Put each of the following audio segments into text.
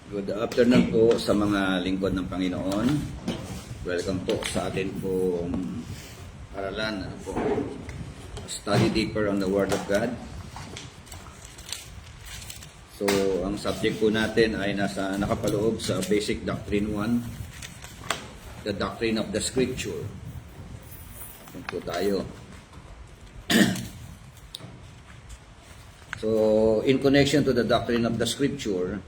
Good afternoon po sa mga lingkod ng Panginoon. Welcome po sa atin pong aralan. Study deeper on the Word of God. So, ang subject po natin ay nakapaloob sa Basic Doctrine 1, the Doctrine of the Scripture. Ito po tayo. So, in connection to the Doctrine of the Scripture,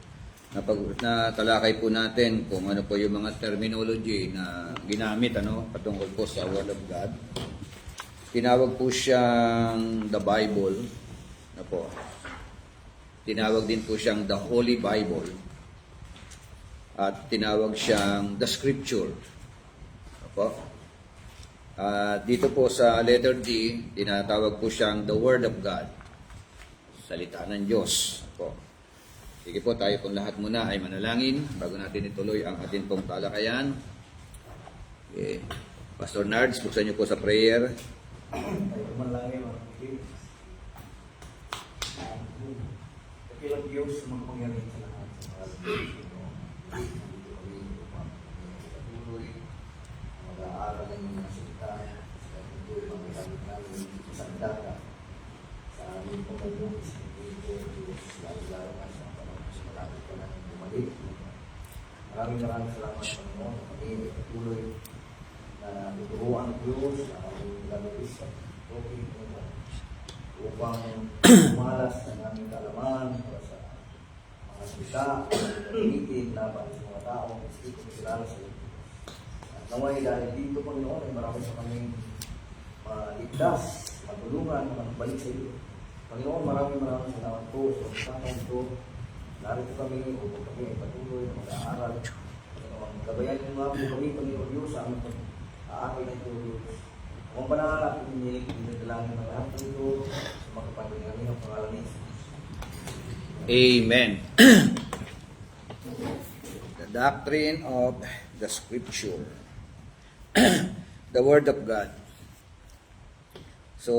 natalakay po natin kung ano po yung mga terminology na ginamit patungkol po sa Word of God. Tinawag po siyang the Bible tinawag din po siyang the Holy Bible at tinawag siyang the Scripture dito po sa letter D, tinatawag po siyang the Word of God, salita ng Diyos Sige po, tayo pong lahat muna ay manalangin bago natin ituloy ang atin pong talakayan. Okay. Pastor Nards, buksan niyo po sa prayer. Manalangin mga kapatid. Dakilang Diyos, magpangyarihan sa lahat. Patuloy, mag-aaral ng mga salita, sa patuloy, mag-aaral namin sa data, sa aming pagkabuhay, sa Diyos, lalo-lalo na sa malapit ka namin bumalik. Maraming salamat sa Panginoon. Kami patuloy na tuturuan ng Diyos na aming lalabis sa topic upang umalas ng aming kaalaman para sa mga salita, pagkakamitin, laban sa mga tao, hindi ko kilala sa iyo. At naway dahil dito, Panginoon, ay marami sa kaming maligtas, matulungan, magbalik sa iyo. Panginoon, maraming salamat po sa usapan ito. Narito kami upang kami ay patuloy na mag-aaral. Panginoon, gabayan niyo nga po kami, Panginoon Diyos, sa aming pag-aaral na ito, Diyos. Kung panahal, pinagdalangin ng lahat ng ito sa mga kapatid namin ang pangalan ni Jesus. Amen. The doctrine of the Scripture. The Word of God. So,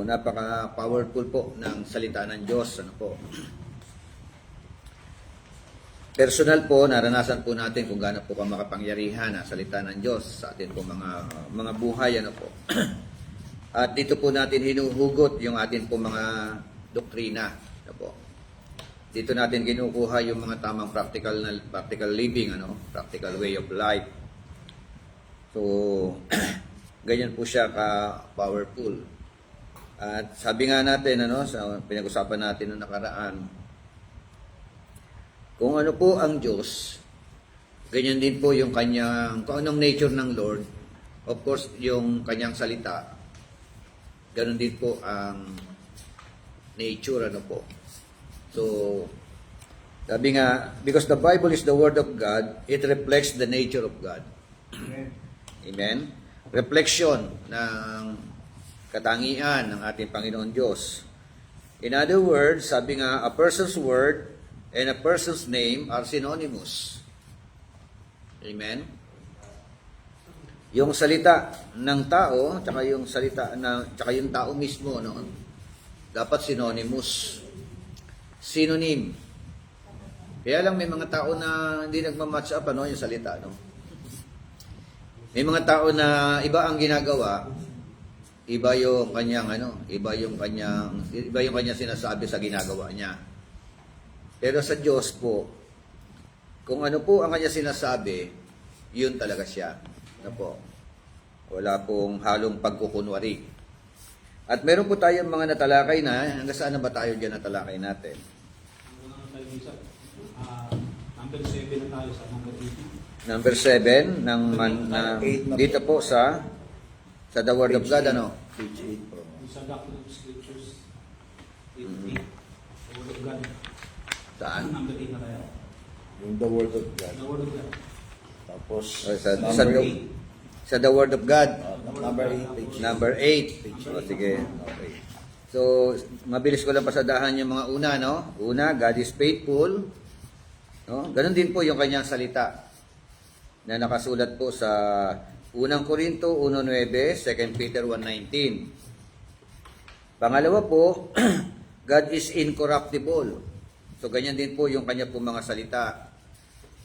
napaka-powerful po ng salita ng Diyos. Personal po, naranasan po natin kung gaano po makapangyarihan ang salita ng Diyos sa atin po mga buhay. At dito po natin hinuhugot yung atin po mga doktrina. Dito natin kinukuha yung mga tamang practical living, practical way of life. So, ganyan po siya ka-powerful. At sabi nga natin, sa pinag-usapan natin noong nakaraan, kung ano po ang Diyos, ganyan din po yung kanyang, kung anong nature ng Lord, of course, yung kanyang salita, ganun din po ang nature, So, sabi nga, because the Bible is the Word of God, it reflects the nature of God. Amen. Amen? Reflection ng katangian ng ating Panginoon Diyos. In other words, sabi nga, a person's word and a person's name are synonymous. Amen? Yung salita ng tao, tsaka yung tao mismo, dapat synonymous. Synonym. Kaya lang may mga tao na hindi nagmamatch up yung salita, May mga tao na iba ang ginagawa, iba yung kanyang sinasabi sa ginagawa niya. Pero sa Diyos po, kung ano po ang kanya sinasabi, yun talaga siya. Wala pong halong pagkukunwari. At meron po tayong mga natalakay na, hanggang saan na ba tayo dyan natalakay natin? Number 7 na tayo sa number 8. Number 7, dito po sa The Word of God, Page 8 po. Sa Doctrine of Scriptures, 8. The Word of God. Saan? Number 8 na tayo. Yung the Word of God. The Word of God. Tapos, Number 8. Sa The Word of God. number 8, page 8. Number 8. Sige. Okay. So, mabilis ko lang pasadahan yung mga una, Una, God is faithful. Ganon din po yung kanyang salita na nakasulat po sa Unang Korinto 1:9, 2 Peter 1:19. Pangalawa po, God is incorruptible. So, ganyan din po yung kanya po mga salita.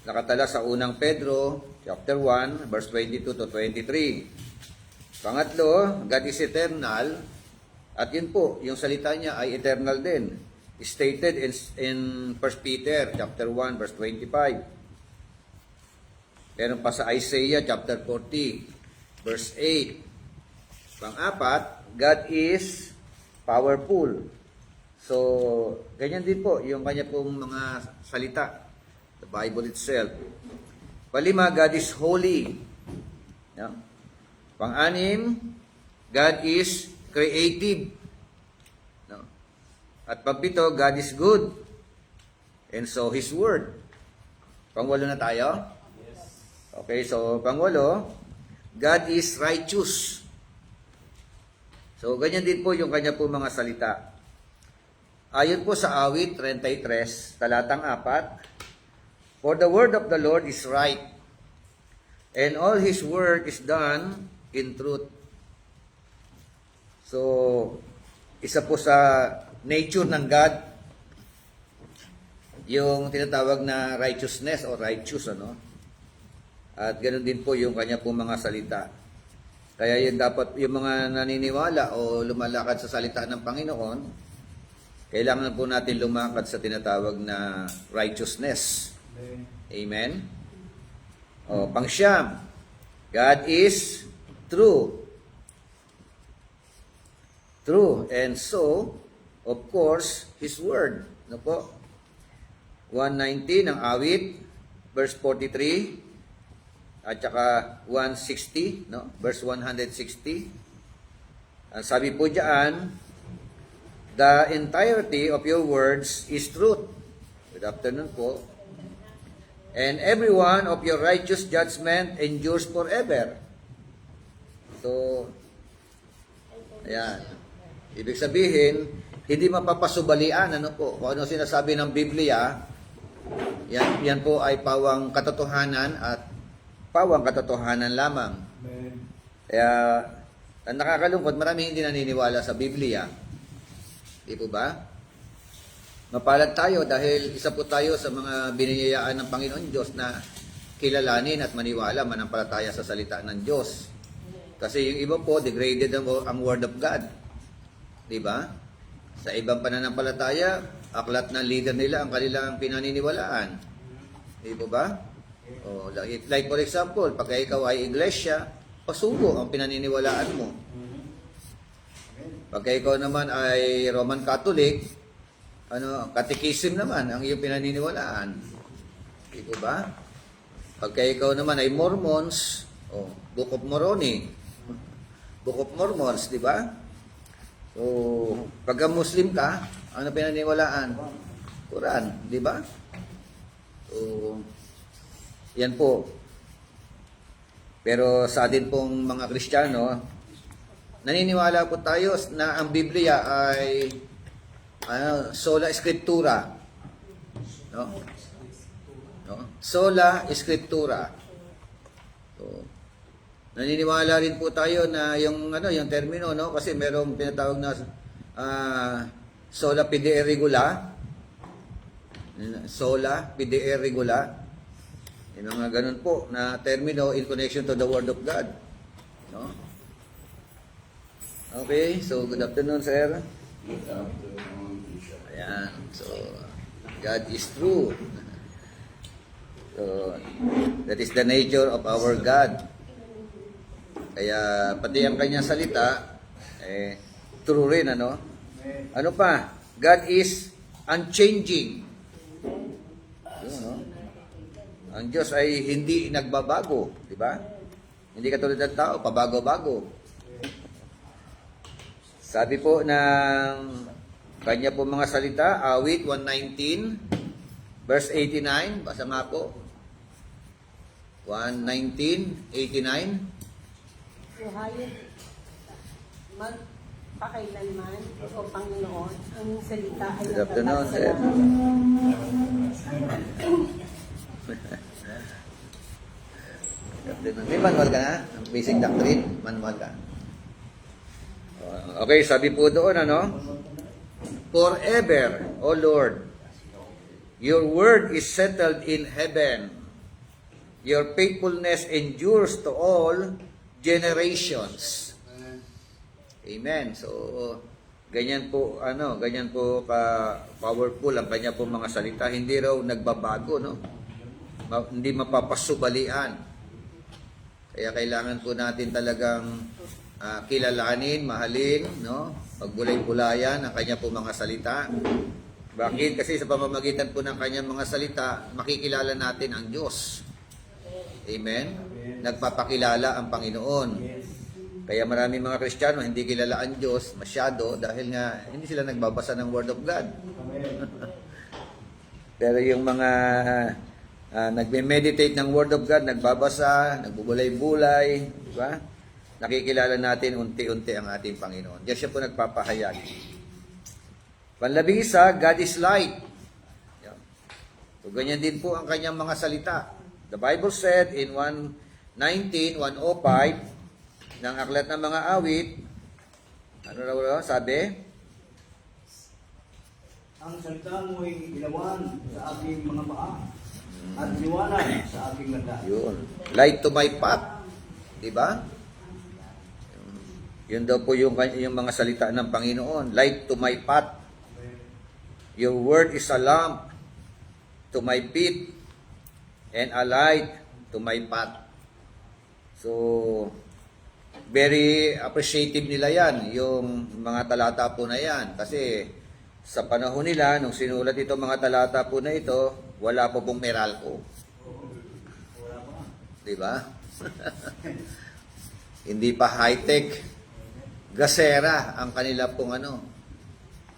nakatala sa unang Pedro, chapter 1, verse 22 to 23. Pangatlo, God is eternal. At yun po, yung salita niya ay eternal din. Stated in 1 Peter, chapter 1, verse 25. Meron pa sa Isaiah, chapter 40, verse 8. Pang-apat, God is powerful. So, ganyan din po yung kanya pong mga salita. The Bible itself. Palima, God is holy. Yeah. Pang-anim, God is creative. No? At pagpito, God is good. And so, His Word. Pangwalo na tayo? Yes. Okay, so pangwalo, God is righteous. So, ganyan din po yung kanya po mga salita. Ayon po sa awit 33, talatang 4, For the word of the Lord is right, and all His word is done in truth. So, isa po sa nature ng God, yung tinatawag na righteousness o righteous, ano? At ganoon din po yung kanya po mga salita. Kaya yun dapat yung mga naniniwala o lumalakad sa salita ng Panginoon, kailangan po natin lumakad sa tinatawag na righteousness. Amen? O, pangsyam, God is true. True. And so, of course, His Word. Ano po? 119 ang awit, verse 43, at saka 160, no? Verse 160. Ang sabi po diyan, the entirety of your words is truth. Good afternoon po. And every one of your righteous judgment endures forever. So, ayan. Ibig sabihin, hindi mapapasubalian, ano po? Kung ano sinasabi ng Biblia, yan po ay pawang katotohanan at pawang katotohanan lamang. Kaya, ang nakakalungkot, marami hindi naniniwala sa Biblia. Di po ba? Mapalad tayo dahil isa po tayo sa mga biniyayaan ng Panginoon Diyos na kilalanin at maniwala manampalataya sa salita ng Diyos. Kasi yung iba po, degraded ang Word of God. Di ba? Sa ibang pananampalataya, aklat ng leader nila ang kanilang pinaniniwalaan. Di po ba? O, like for example, pag ikaw ay iglesia, pasugo ang pinaniniwalaan mo. Pag ikaw naman ay Roman Catholic, catechism naman ang iyong pinaniniwalaan. Di po ba? Pag ikaw naman ay Mormons, Book of Moroni, Book of Mormons, di ba? So, pagka Muslim ka, ano pinaniniwalaan? Quran, di ba? So, yan po. Pero sa atin pong mga Kristiyano, naniniwala po tayo na ang Biblia ay sola scriptura. No? Sola scriptura. So, naniniwala rin po tayo na yung termino, no, kasi merong tinatawag na sola fide regula. Sola fide regula. Yung mga ganun po na termino in connection to the Word of God. No? Okay, so good afternoon, sir. Good afternoon, Bishop. Ayan, so God is true. So, that is the nature of our God. Kaya pati ang kanyang salita, true rin, ano? Ano pa? God is unchanging. Yun, no? Ang Diyos ay hindi nagbabago, di ba? Hindi katulad ng tao, pabago-bago. Sabi po ng kanya po mga salita, awit 119, verse 89, basa nga po. 119:89. Buhayin magpakailanman o Panginoon, ang salita ay Good afternoon, sir. May manual ka na? Ang basic doctrine, manual ka. Okay, sabi po doon, Forever, O Lord, your word is settled in heaven. Your faithfulness endures to all generations. Amen. So, ganyan po ka powerful ang kanya po mga salita. Hindi raw nagbabago, no? Hindi mapapasubalian. Kaya kailangan po natin talagang kilalanin, mahalin, no? Pagbulay-bulayan ang kanya po mga salita. Bakit? Kasi sa pamamagitan po ng kanyang mga salita, makikilala natin ang Diyos. Amen? Nagpapakilala ang Panginoon. Kaya maraming mga Kristiyano hindi kilala ang Diyos masyado dahil nga hindi sila nagbabasa ng Word of God. Pero yung mga nagme-meditate ng Word of God, nagbabasa, nagbubulay-bulay, di ba? Nakikilala natin unti-unti ang ating Panginoon. Diyan siya po nagpapahayag. Panlabing-isa, God is light. Yan. So, ganyan din po ang kanyang mga salita. The Bible said in 1:19, 1:05, ng Aklat ng Mga Awit, ano raw sabi? Ang salita mo'y ilawan sa aking mga paa at liwanag sa aking mata. Yun. Light to my path. Diba? Yun daw po yung mga salita ng Panginoon. Light to my path. Your word is a lamp to my feet and a light to my path. So, very appreciative nila yan, yung mga talata po na yan. Kasi sa panahon nila, nung sinulat ito mga talata po na ito, wala po pong Meralco. Diba? Hindi pa high-tech. Gasera ang kanila pong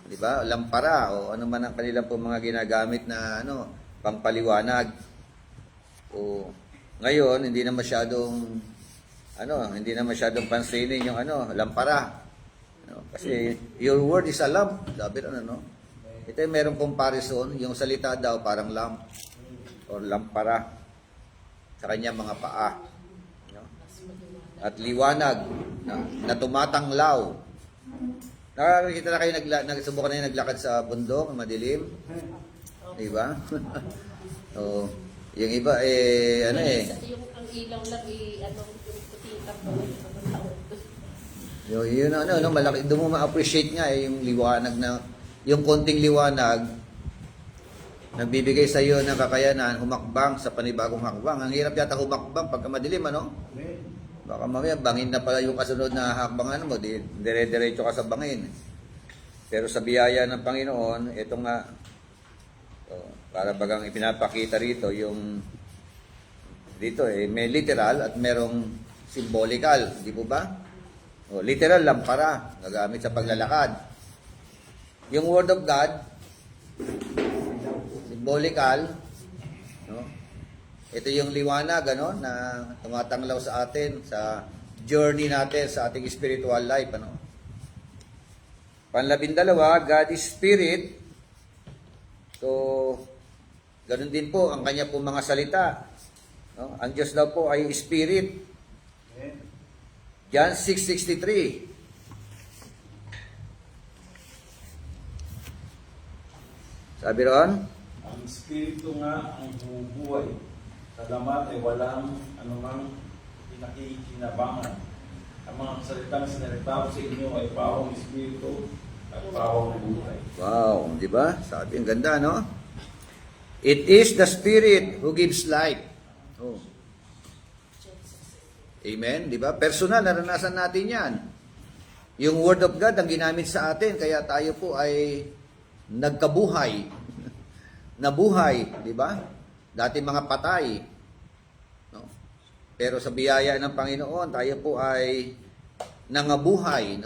diba? Lampara o ano man ang kanila pong mga ginagamit na pampaliwanag. O ngayon hindi na masyadong pansinin yung lampara. Kasi your word is a lamp. Sabi ito yung merong comparison, yung salita daw parang lamp or lampara sa kanyang mga paa. At liwanag na tumatanglaw. Nakakita na kayo nagsubukan na naglakad sa bundok, madilim. Di ba? O, yung iba Yung ang ilaw lang yung puti-tap yun malaki doon mo ma-appreciate nga yung liwanag yung konting liwanag nagbibigay sa iyo ng kakayanan humakbang sa panibagong hakbang. Ang hirap yata humakbang pagka madilim, Baka mamaya bangin na pala yung kasunod na hakbangan mo, dire-diretso ka sa bangin. Pero sa biyaya ng Panginoon, ito nga para bagang ipinapakita rito yung dito may literal at merong symbolical, di po ba? Literal lampara, nagamit sa paglalakad. Yung Word of God, symbolical, ito yung liwanag, na tumatanglaw sa atin, sa journey natin, sa ating spiritual life, Panlabindalawa, God is Spirit. So, ganun din po ang kanya pong mga salita. Ang Diyos daw po ay Spirit. John 6:63. Sabi ron? Ang Espiritu nga ang bumubuhay. Sa lamat ay walang anumang pinakikinabangan. Ang mga salitang sinalita ko sa inyo ay pawang Espiritu at pawang buhay. Wow, di ba? Sabi, ang ganda, It is the Spirit who gives life. Amen, di ba? Personal, naranasan natin yan. Yung Word of God ang ginamit sa atin, kaya tayo po ay nagkabuhay. Nabuhay, di ba? Dati mga patay. Pero sa biyaya ng Panginoon, tayo po ay nangabuhay,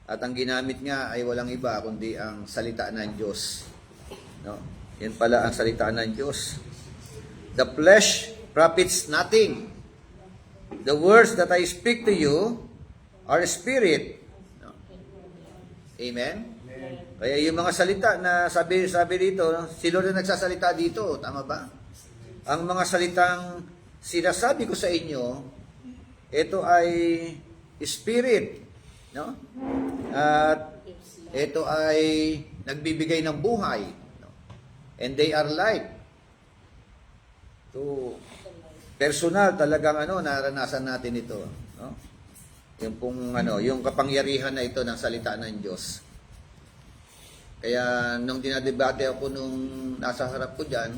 At ang ginamit nga ay walang iba kundi ang salita ng Diyos. Yan pala ang salita ng Diyos. The flesh profits nothing. The words that I speak to you are spirit. Amen? Kaya yung mga salita na sabi dito, sino na nagsasalita dito? Tama ba? Ang mga salitang sinasabi ko sa inyo, ito ay spirit. At ito ay nagbibigay ng buhay. And they are life. So, personal talagang naranasan natin ito, no? Yung pong yung kapangyarihan na ito ng salita ng Diyos. Kaya nung dinadebate ako nung nasa harap ko diyan,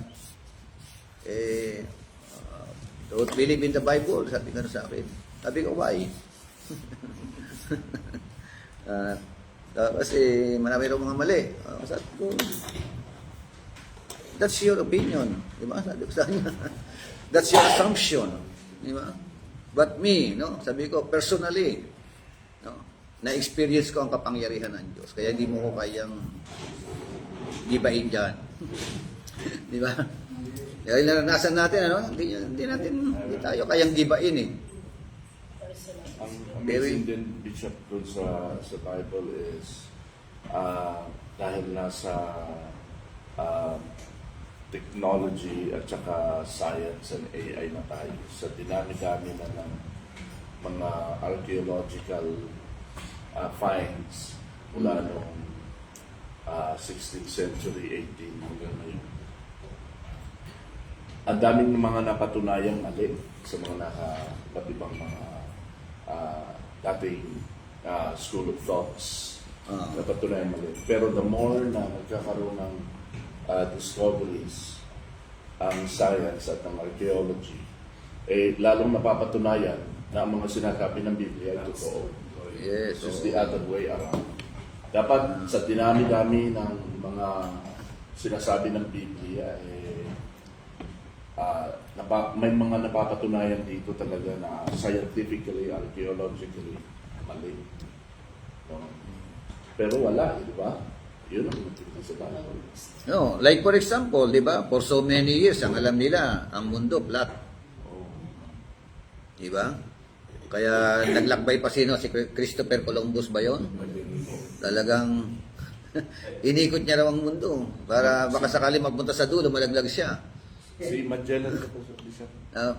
don't believe in the Bible, sabi ko sa akin. Sabi ko, why? Kasi marami raw mga mali. Sabi ko, that's your opinion. Di ba? Sabi ko sa kanya. That's your assumption. Di ba? But me, no? Sabi ko, personally, no? Na-experience ko ang kapangyarihan ng Diyos. Kaya hindi mo ko kayang gibain dyan. Di ba? Kaya naranasan natin, hindi tayo kayang gibain eh. Ang amazing din, Bishop, dun sa Bible is dahil nasa technology at saka science and AI na tayo, sa dinami-dami na ng mga archaeological finds mula noong 16th century, 18 hanggang ngayon. Ang daming mga napatunayang mali sa mga iba't ibang mga dating school of thoughts. Napatunayang mali. Pero the more na nagkakaroon ng discoveries ang science at ang archaeology, lalong napapatunayan na ang mga sinasabi ng Biblia ay totoo. Yes. It's the other way around. Dapat sa dinami-dami ng mga sinasabi ng Biblia, may mga napapatunayan dito talaga na scientifically, archaeologically, mali. No? Pero wala, di ba? Yun ang matigil sa Bible. No, like for example, di ba? For so many years, ang alam nila, ang mundo flat. Di ba? Kaya naglakbay pa sino? Si Christopher Columbus ba yun? Talagang inikot niya raw ang mundo para baka sakali magpunta sa dulo, malaglag siya. Si Magellan ko po, Bishop.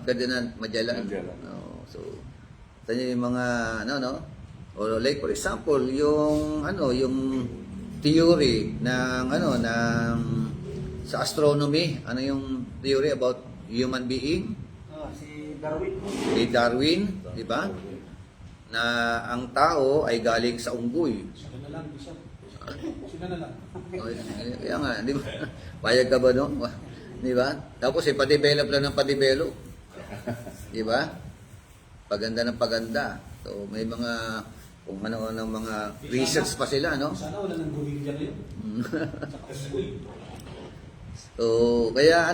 Ferdinand Magellan. So, tanya yung mga, or like for example, yung, yung theory ng, sa astronomy, yung theory about human being? Si Darwin. Kay Darwin, di ba? Na ang tao ay galing sa unggoy. Sila na lang, Bishop. Sila na lang. Kaya nga, di ba? Payag ka ba no? Di ba? Tapos pa-develop lang ng pa-develop. Di ba? Paganda ng paganda. So may mga kung ano ng mga research pa sila, no? Sana wala nang gawin dyan ngayon. So kaya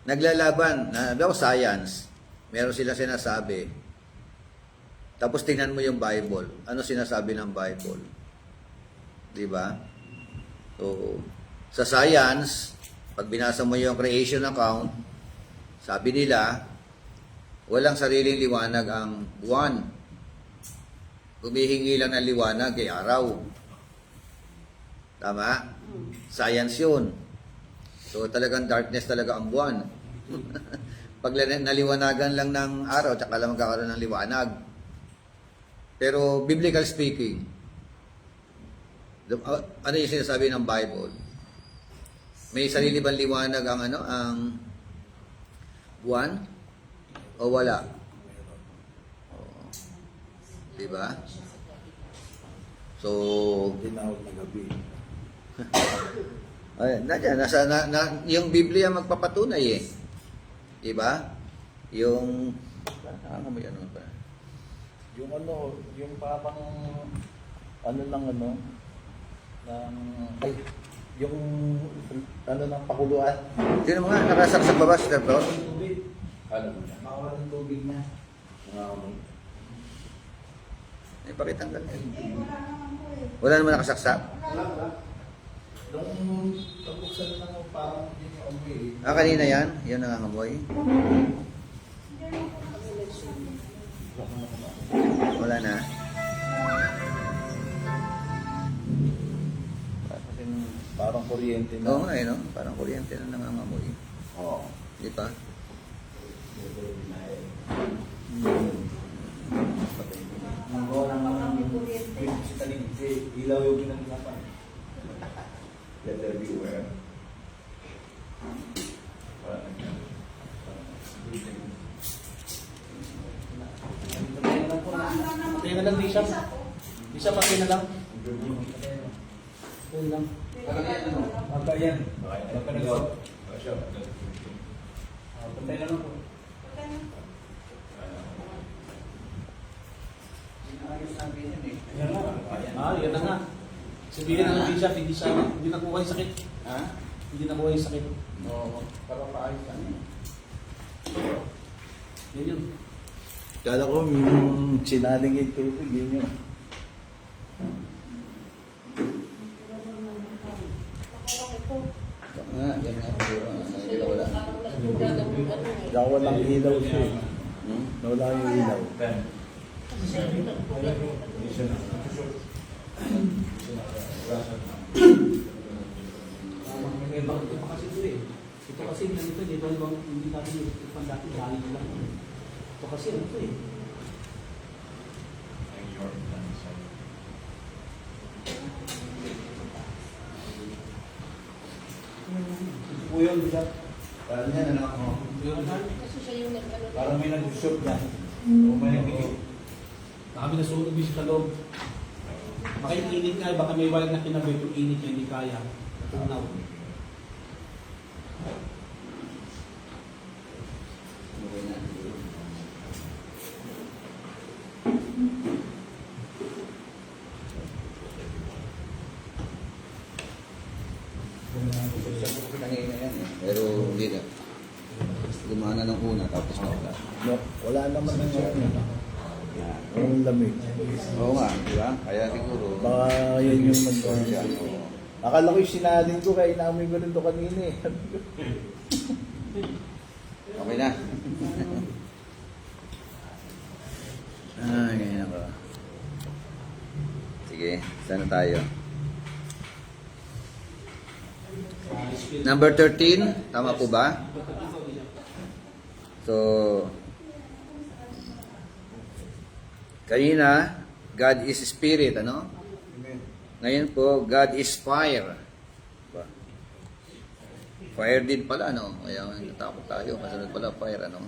naglalaban na daw science. Meron sila sinasabi. Tapos tingnan mo yung Bible. Ano sinasabi ng Bible? Di ba? So sa science, pag binasa mo yung creation account, sabi nila, walang sariling liwanag ang buwan. Humihingi lang ng liwanag kay araw. Tama? Science yun. So talagang darkness talaga ang buwan. Pag naliwanagan lang ng araw, tsaka lang magkakaroon ng liwanag. Pero biblical speaking, ano yung sinasabi ng Bible? May sarili bang liwanag ang buwan? O wala? Diba? So, Tinawag na gabi. yung Biblia magpapatunay eh. Diba? Yung Yung parang yung ng pakuluan. sino mga nakasaksak ba ba, Sir Bro? Tubig. Ano mo yan? Mawala ng tubig na. Ay, pakitanggal. Wala naman nakasaksak? Nung pagkuksan na ng parang yun yung amoy. Kanina yan? Yan nangangamoy? Wala na. Parang kuryente Oo nga no? Parang kuryente na nangangamoy. Oo. Di ba? Ilaw yung ginagawa. Let there be aware. Bishop. Bishop, pati na lang. Yun lang. Baka yan. Baka na lang. Pantay na lang po. Yan na. Yan na nga. Sabihin na ng Bishop, hindi nakuha yung sakit. Ha? Hindi nakuha yung sakit. Oo. Para paayos ka niya. Yan yun. Kala ko yung sinaling yung tubig, yun yun. Yan nga po. Wala. Kaya walang ilaw siya. Hmm? Wala yung ilaw. May bakit ito kasi ito eh. Ito kasi ganito, di ba hindi natin yung dati dahil lang. Ito kasi ito eh. Ito po yun, Bishop. Parang yan, ano? Kasi siya yung nag-ano. Parang may nag-shop dyan. O may nag-shop. Kami nasunog Bishop sa loob. Baka yung init nga, baka may wire na kinabit yung init niya, hindi kaya. Tunaw. Okay na. Kanina yan eh. Pero hindi na. Gumana ng una tapos nawala. No, wala naman ng yung lamig. Oo nga, di ba? Kaya siguro. Baka yun yung Siya, nag- oo. Akala ko yung sinaling ko, kaya inamoy ko rin ito kanina eh. Okay na. Ganyan ako. Sige, sana tayo. Number 13, tama po ba? So, kanina, God is Spirit, ano? Ngayon po, God is fire. Diba? Fire din pala, no? Kaya natakot tayo, kasunod pala fire, ano?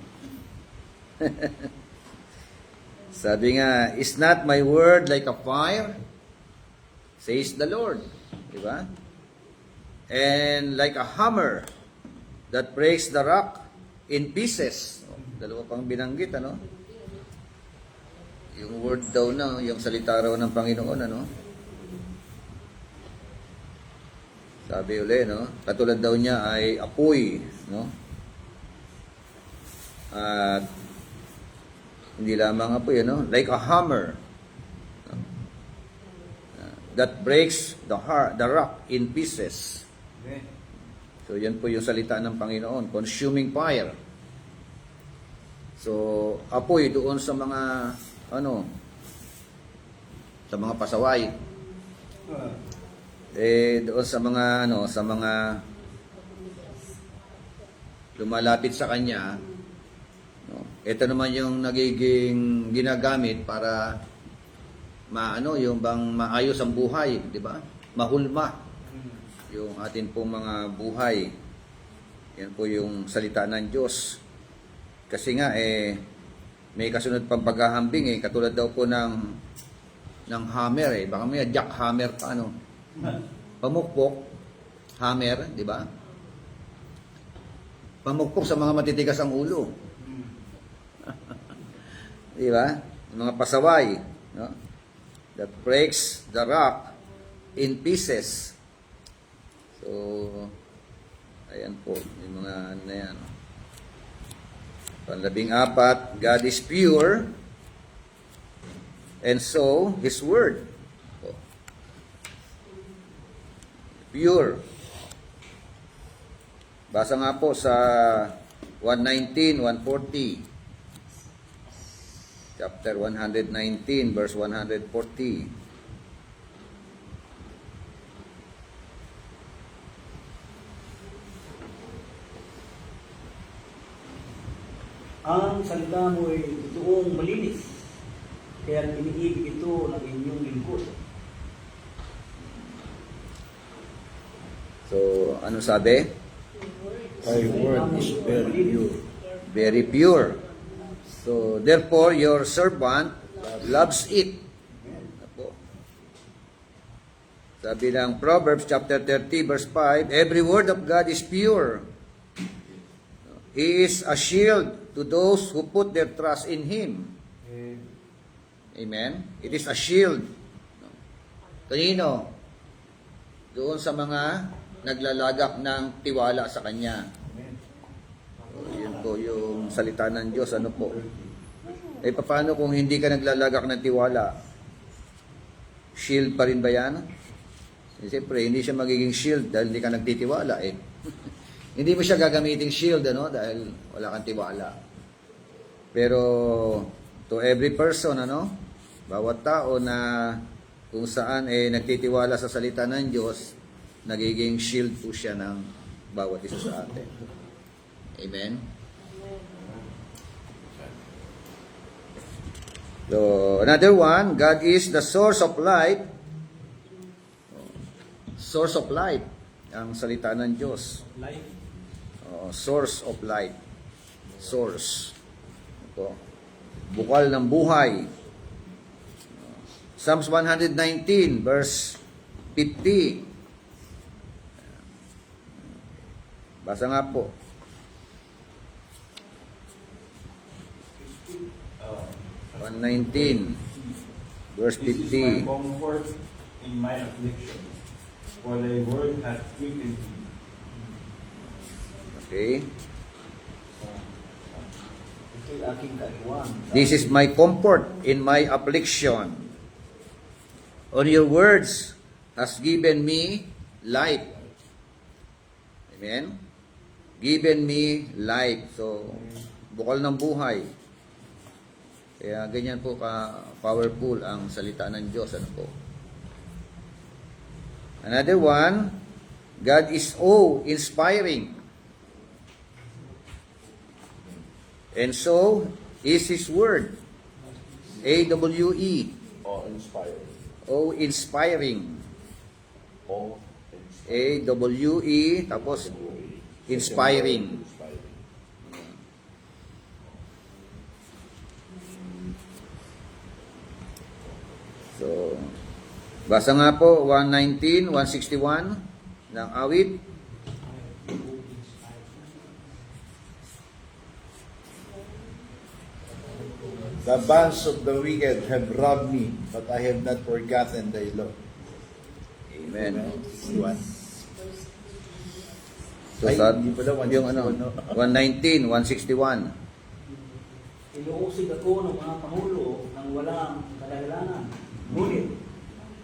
Sabi nga, is not my word like a fire? Says the Lord. Diba? And like a hammer that breaks the rock in pieces. Dalawa pang binanggit, ano? Yung word daw na, yung salita raw ng Panginoon, ano? Sabi uli, no? Katulad daw niya ay apoy, no? At hindi lamang apoy, no? Like a hammer, no? That breaks the rock in pieces. So yan po yung salita ng Panginoon, consuming fire. So apoy doon sa mga ano, sa mga pasaway. Doon sa mga ano, sa mga lumalapit sa kanya, no? Ito naman yung nagiging ginagamit para maano, yung bang maayos ang buhay, di ba? Mahulma yung atin pong mga buhay. Yan po yung salita ng Diyos. Kasi nga may kasunod pang paghahambing katulad daw po ng hammer baka may jackhammer pa ano. Pamukpok, hammer, di ba? Pamukpok sa mga matitigas ang ulo. Di ba? Yung mga pasaway, no? That breaks the rock in pieces. So, ayan po, yung mga ano na yan. Panlabing-apat, God is pure, and so, His Word. Pure. Basa nga po sa 119, 140. Chapter 119, verse 140. Ang salita mo ay totoong malinis, kaya iniibig ito ng inyong lingkod. So, ano sabi? My word is very pure. Very pure. So, therefore, your servant loves it. Sabi ng Proverbs chapter 30 verse 5, every word of God is pure. He is a shield to those who put their trust in Him. Amen? It is a shield. Kanino? Doon sa mga naglalagak ng tiwala sa Kanya. So, yun po yung salita ng Diyos. Ano po? Eh, paano kung hindi ka naglalagak ng tiwala? Shield pa rin ba yan? Eh, siyempre, hindi siya magiging shield dahil hindi ka nagtitiwala eh. Hindi mo siya gagamiting shield, ano? Dahil wala kang tiwala. Pero, to every person, ano? Bawat tao na kung saan nagtitiwala sa salita ng Diyos, nagiging shield po siya ng bawat isa sa atin. Amen? So, another one, God is the source of life. Source of life, ang salita ng Diyos. Life. Source of life. Source. Ito. Bukal ng buhay. Psalms 119 verse 50. Basa nga po. 119 verse This is my 50. comfort in my affliction, for thy word hath quickened me. Okay. Ito'y aking kaiwan. This is my comfort in my affliction. On your words has given me life. Amen? Given me life. So, bukal ng buhay. Kaya ganyan po ka-powerful ang salita ng Diyos. Ano po? Another one, God is awe-inspiring. And so is His Word. A-W-E. Awe-inspiring. O-inspiring. Awe-inspiring. A-W-E, tapos inspiring. Inspiring. So, basa nga po, 119, 161 ng awit. The bands of the wicked have robbed me, but I have not forgotten thy law. Amen. Iwan. So, Ay, sa, hindi pala, 161, yung ano, no? 119, 161. Inuusig ako ng mga pangulo ng walang kadalanan. Ngunit,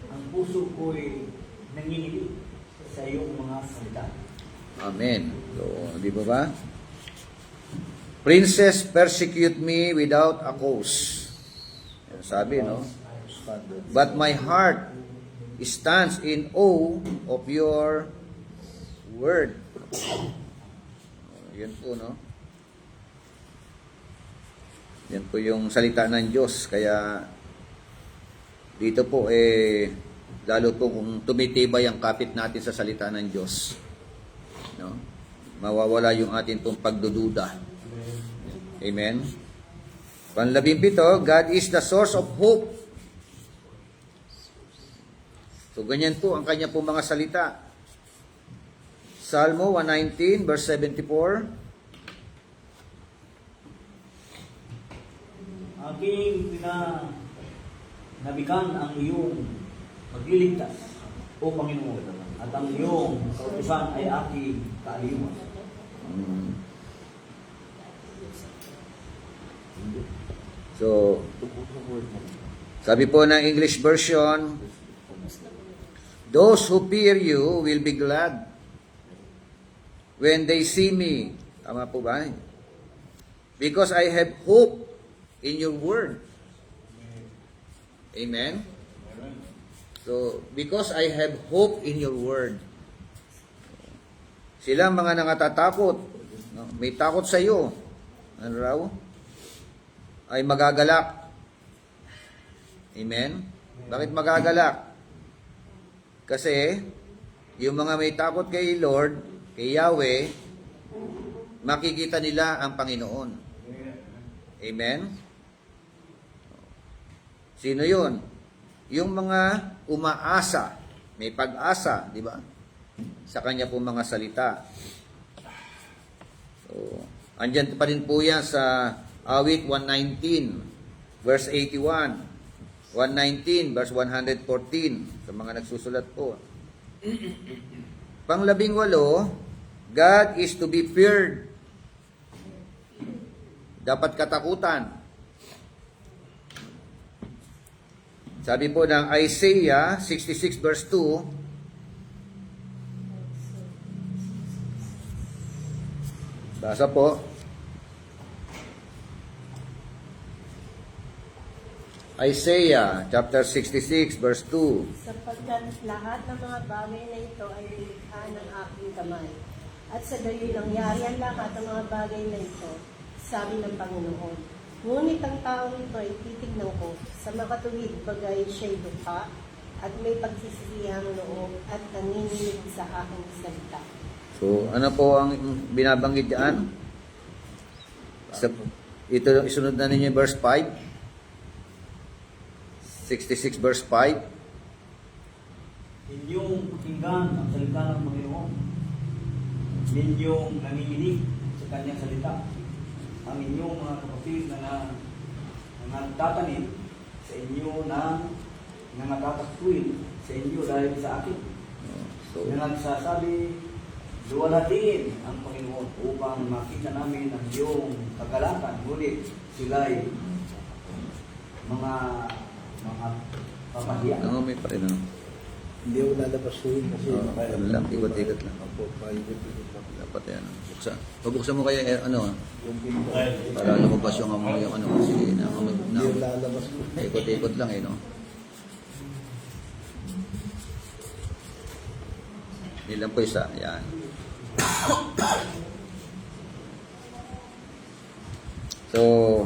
ang puso ko'y nanginginig sa iyong mga salita. Amen. So, di ba ba? Princes persecute me without a cause. Yan sabi, no? But my heart stands in awe of your word. Yan po, no? Yan po yung salita ng Diyos. Kaya dito po, lalo po kung tumitibay ang kapit natin sa salita ng Diyos, no? Mawawala yung atin pong pagdududa. Amen? Panlabimpito, God is the source of hope. So, ganyan po ang kanya pong mga salita. Salmo 119, verse 74. Aking nabikan ang iyong pagliligtas, O Panginoon, at ang iyong kautusan ay aking kaaliwan. So, sabi po ng English version, those who fear you will be glad when they see me. Tama po ba? Because I have hope in your word. Amen? So, because I have hope in your word. Sila mga nangatatakot, no? May takot sa iyo. Ano raw? Ay magagalak. Amen? Bakit magagalak? Kasi, yung mga may takot kay Lord, kay Yahweh, makikita nila ang Panginoon. Amen? Sino yun? Yung mga umaasa may pag-asa, di ba? Sa kanya po mga salita. So, andyan pa rin po yan sa awit 119, verse 81. 119, verse 114, sa mga nagsusulat po. Pang-18, God is to be feared. Dapat katakutan. Sabi po ng Isaiah 66 verse 2, basa po. Isaiah chapter 66 verse 2. Sapagkat lahat ng mga bagay na ito ay nilikha ng aking kamay. At sa gayoy nangyari ang lahat ng mga bagay na ito, sabi ng Panginoon. Ngunit ang taong ito ay titignan ko sa makatuwid bagay siya'y dukha at may pagsisiyang loob at nanginginig sa aking salita. So, ano po ang binabanggit diyan? Ito isunod na ninyo yung verse 5. 66 verse 5. Inyong pakinggan ang salita ng Panginoon. Inyong nanginginig sa kanyang salita. Ang inyong mga kapatid na nagtatanim sa inyo na nagtatakwil sa inyo dahil sa akin. So, Na nagsasabi, luwalhatiin ang Panginoon upang makita namin ang iyong kagalakan. Ngunit sila'y mga papahiya. may pa rin ano. Hindi ako lalabas ko yun kasi Ano lang, ikot-ikot lang. Opo, paikot-ikot lang. Dapat yan. Buksan mo kaya ano, Yung pinto. para lumabas yung amoy yung ano kasi Hindi ako na lalabas ko. ikot-ikot lang no. Ilan po isa, yan. So,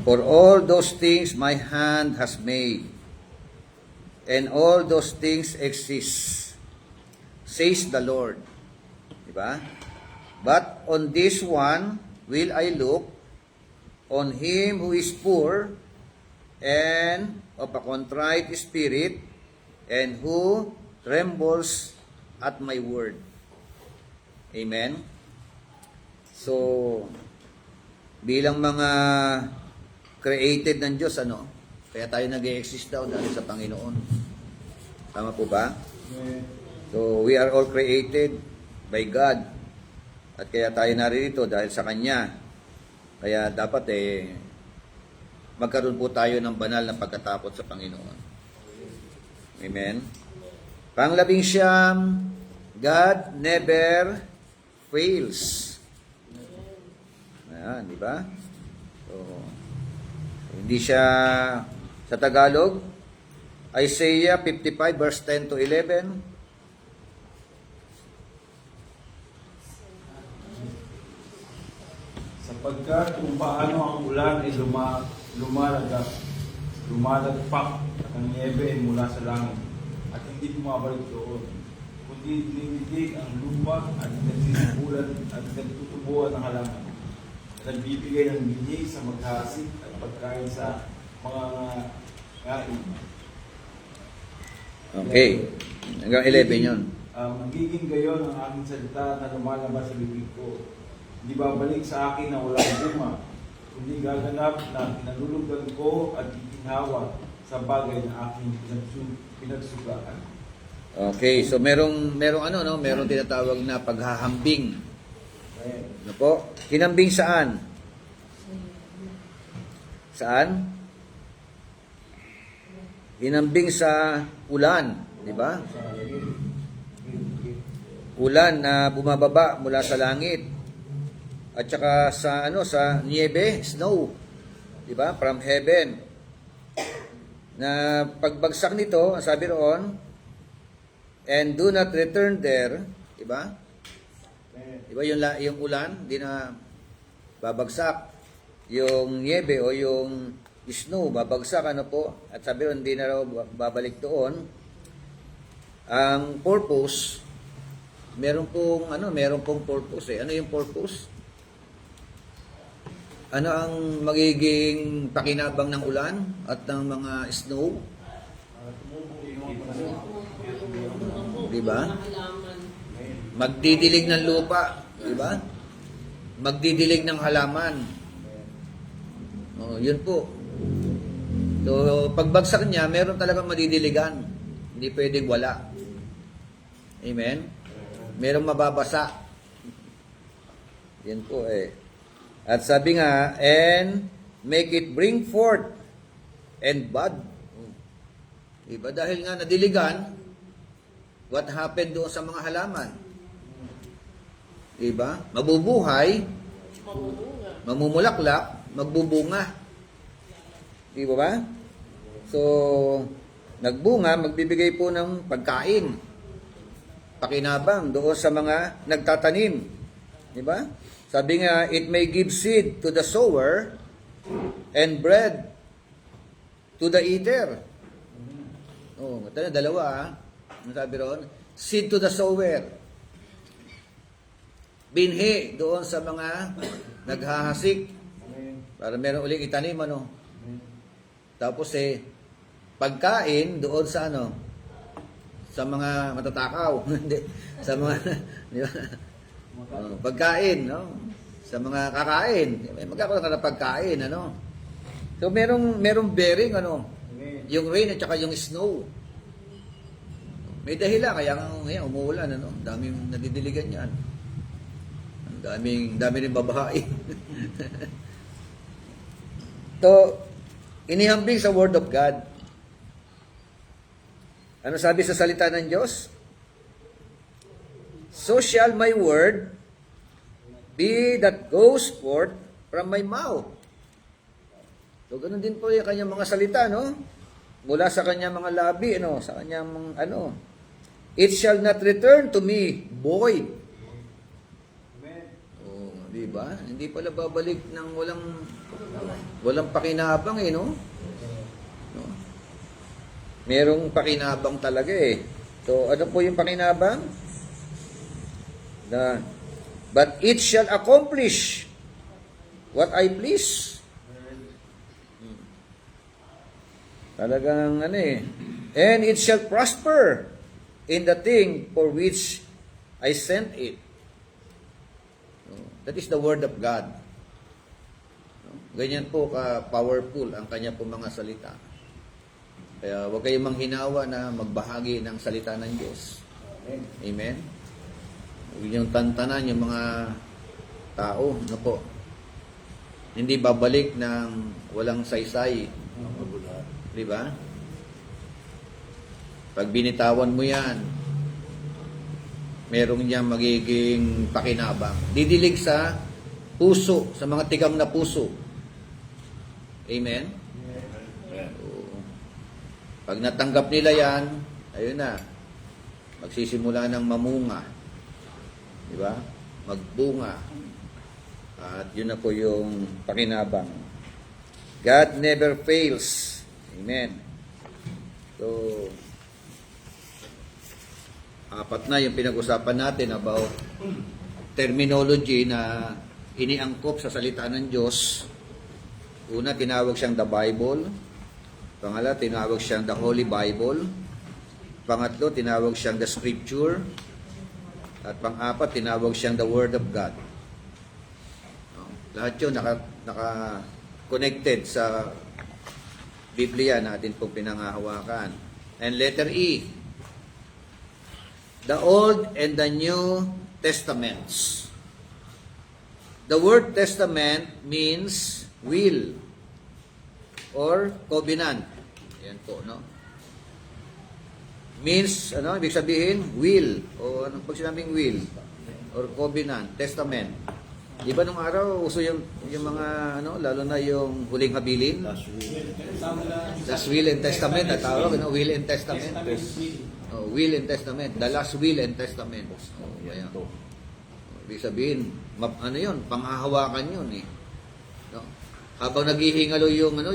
for all those things my hand has made, and all those things exist, says the Lord. Diba? But on this one will I look, on him who is poor and of a contrite spirit, and who trembles at my word. Amen? So, bilang mga created ng Diyos, ano? Kaya tayo nag-e-exist daw dahil sa Panginoon. Tama po ba? So, we are all created by God. At kaya tayo naririto dahil sa Kanya. Kaya dapat magkaroon po tayo ng banal na pagkatakot sa Panginoon. Amen? Pang-19, God never fails. Ayan, di ba? So, hindi siya sa Tagalog, Isaiah 55 verse 10 to 11. Sapagkat kung paano ang ulan ay lumalagpak at ang niebe ay mula sa langit at hindi bumabalik doon, kundi dinidig ang lupa at nagsisibulan at nagtutubuan ng halaman. Nagbibigay ng binig sa maghasik at pagkain sa mga ngain. Okay. Hanggang 11 yun. Magiging gayon ang aking salita na lumalabas sa bibig ko. Hindi babalik sa akin na walang bunga, kundi gaganap na pinalulugan ko at itinhawa sa bagay na aking pinagsugaan. Okay, so merong ano no, merong tinatawag na paghahambing. Ano po? Hinambing saan? Saan? Hinambing sa ulan, di ba? Ulan na bumababa mula sa langit. At saka sa niebe, snow. Di ba? From heaven. Na pagbagsak nito, sabi roon, and do not return there, di ba? Di ba yung ulan, di na babagsak. Yung niebe o yung snow, babagsak, ano po? At sabi roon, di na raw babalik doon. Ang purpose, meron pong purpose eh. Ano yung purpose? Ano ang magiging pakinabang ng ulan at ng mga snow? Di ba? Magdidilig ng lupa, di ba? Magdidilig ng halaman. Oh, yun po. So, pagbagsak niya, meron talagang madidiligan. Hindi pwedeng wala. Amen? Merong mababasa. Yan po eh. At sabi nga, and make it bring forth and bud. Diba? Dahil nga nadiligan, what happened doon sa mga halaman? Diba? Mabubuhay, mamumulaklak, magbubunga. Diba ba? So, nagbunga, magbibigay po ng pagkain. Pakinabang doon sa mga nagtatanim. Diba? Sabi nga, it may give seed to the sower and bread to the eater. Oh, ito na, dalawa ah. Ano sabi ron? Seed to the sower. Binhi doon sa mga naghahasik. Para meron uling itanim, ano? Tapos pagkain doon sa ano? Sa mga matatakaw. Hindi. Sa mga, di ba? Pagkain, no? Sa mga kakain. Magkakaroon ka ng pagkain, ano? So, merong bearing, ano? Yung rain at saka yung snow. May dahilan, kaya ngayon umuulan, ano? Daming nadidiligan yan. Dami rin babahain. So, inihambing sa Word of God. Ano sabi sa salita ng Diyos? So shall my word be that goes forth from my mouth. So, ganun din po yung kanyang mga salita, no? Mula sa kanyang mga labi, no? Sa kanyang, ano? It shall not return to me void. Oh, di ba? Hindi pala babalik ng walang pakinabang, no? No? Merong pakinabang talaga, eh. So, ano po yung pakinabang? But it shall accomplish what I please. Talagang ano eh. And it shall prosper in the thing for which I sent it. That is the word of God. Ganyan po ka-powerful ang kanya po mga salita. Kaya huwag kayong manghinawa na magbahagi ng salita ng Diyos. Amen? Huwag niyong tantanan yung mga tao. Ano po? Hindi babalik ng walang saysay. Di ba? Pag binitawan mo yan, merong niya magiging pakinabang. Didilig sa puso, sa mga tikam na puso. Amen? Oo. Pag natanggap nila yan, ayun na, magsisimula ng mamunga. Di ba? Magbunga. At yun na po yung pakinabang. God never fails. Amen. So, apat na yung pinag-usapan natin about terminology na iniangkop sa salita ng Diyos. Una, tinawag siyang the Bible. Pangalawa, tinawag siyang the Holy Bible. Pangatlo, tinawag siyang the Scripture. At pang-apat, tinawag siyang the Word of God. Lahat yun naka-connected sa Biblia natin pong pinangahawakan. And letter E, the Old and the New Testaments. The word testament means will or covenant. Yan po, no? Means, ano, ibig sabihin, will. O ano pag sinabing will? Or covenant, testament. Di ba nung araw, uso yung mga, ano, lalo na yung huling habilin? Last will and testament, natawag, no? Will and testament. Oh, will and testament. The last will and testament. Oh, ayan. Ibig sabihin, ano yun? Panghahawakan yun, eh. No? Habang naghihingalo yung, ano,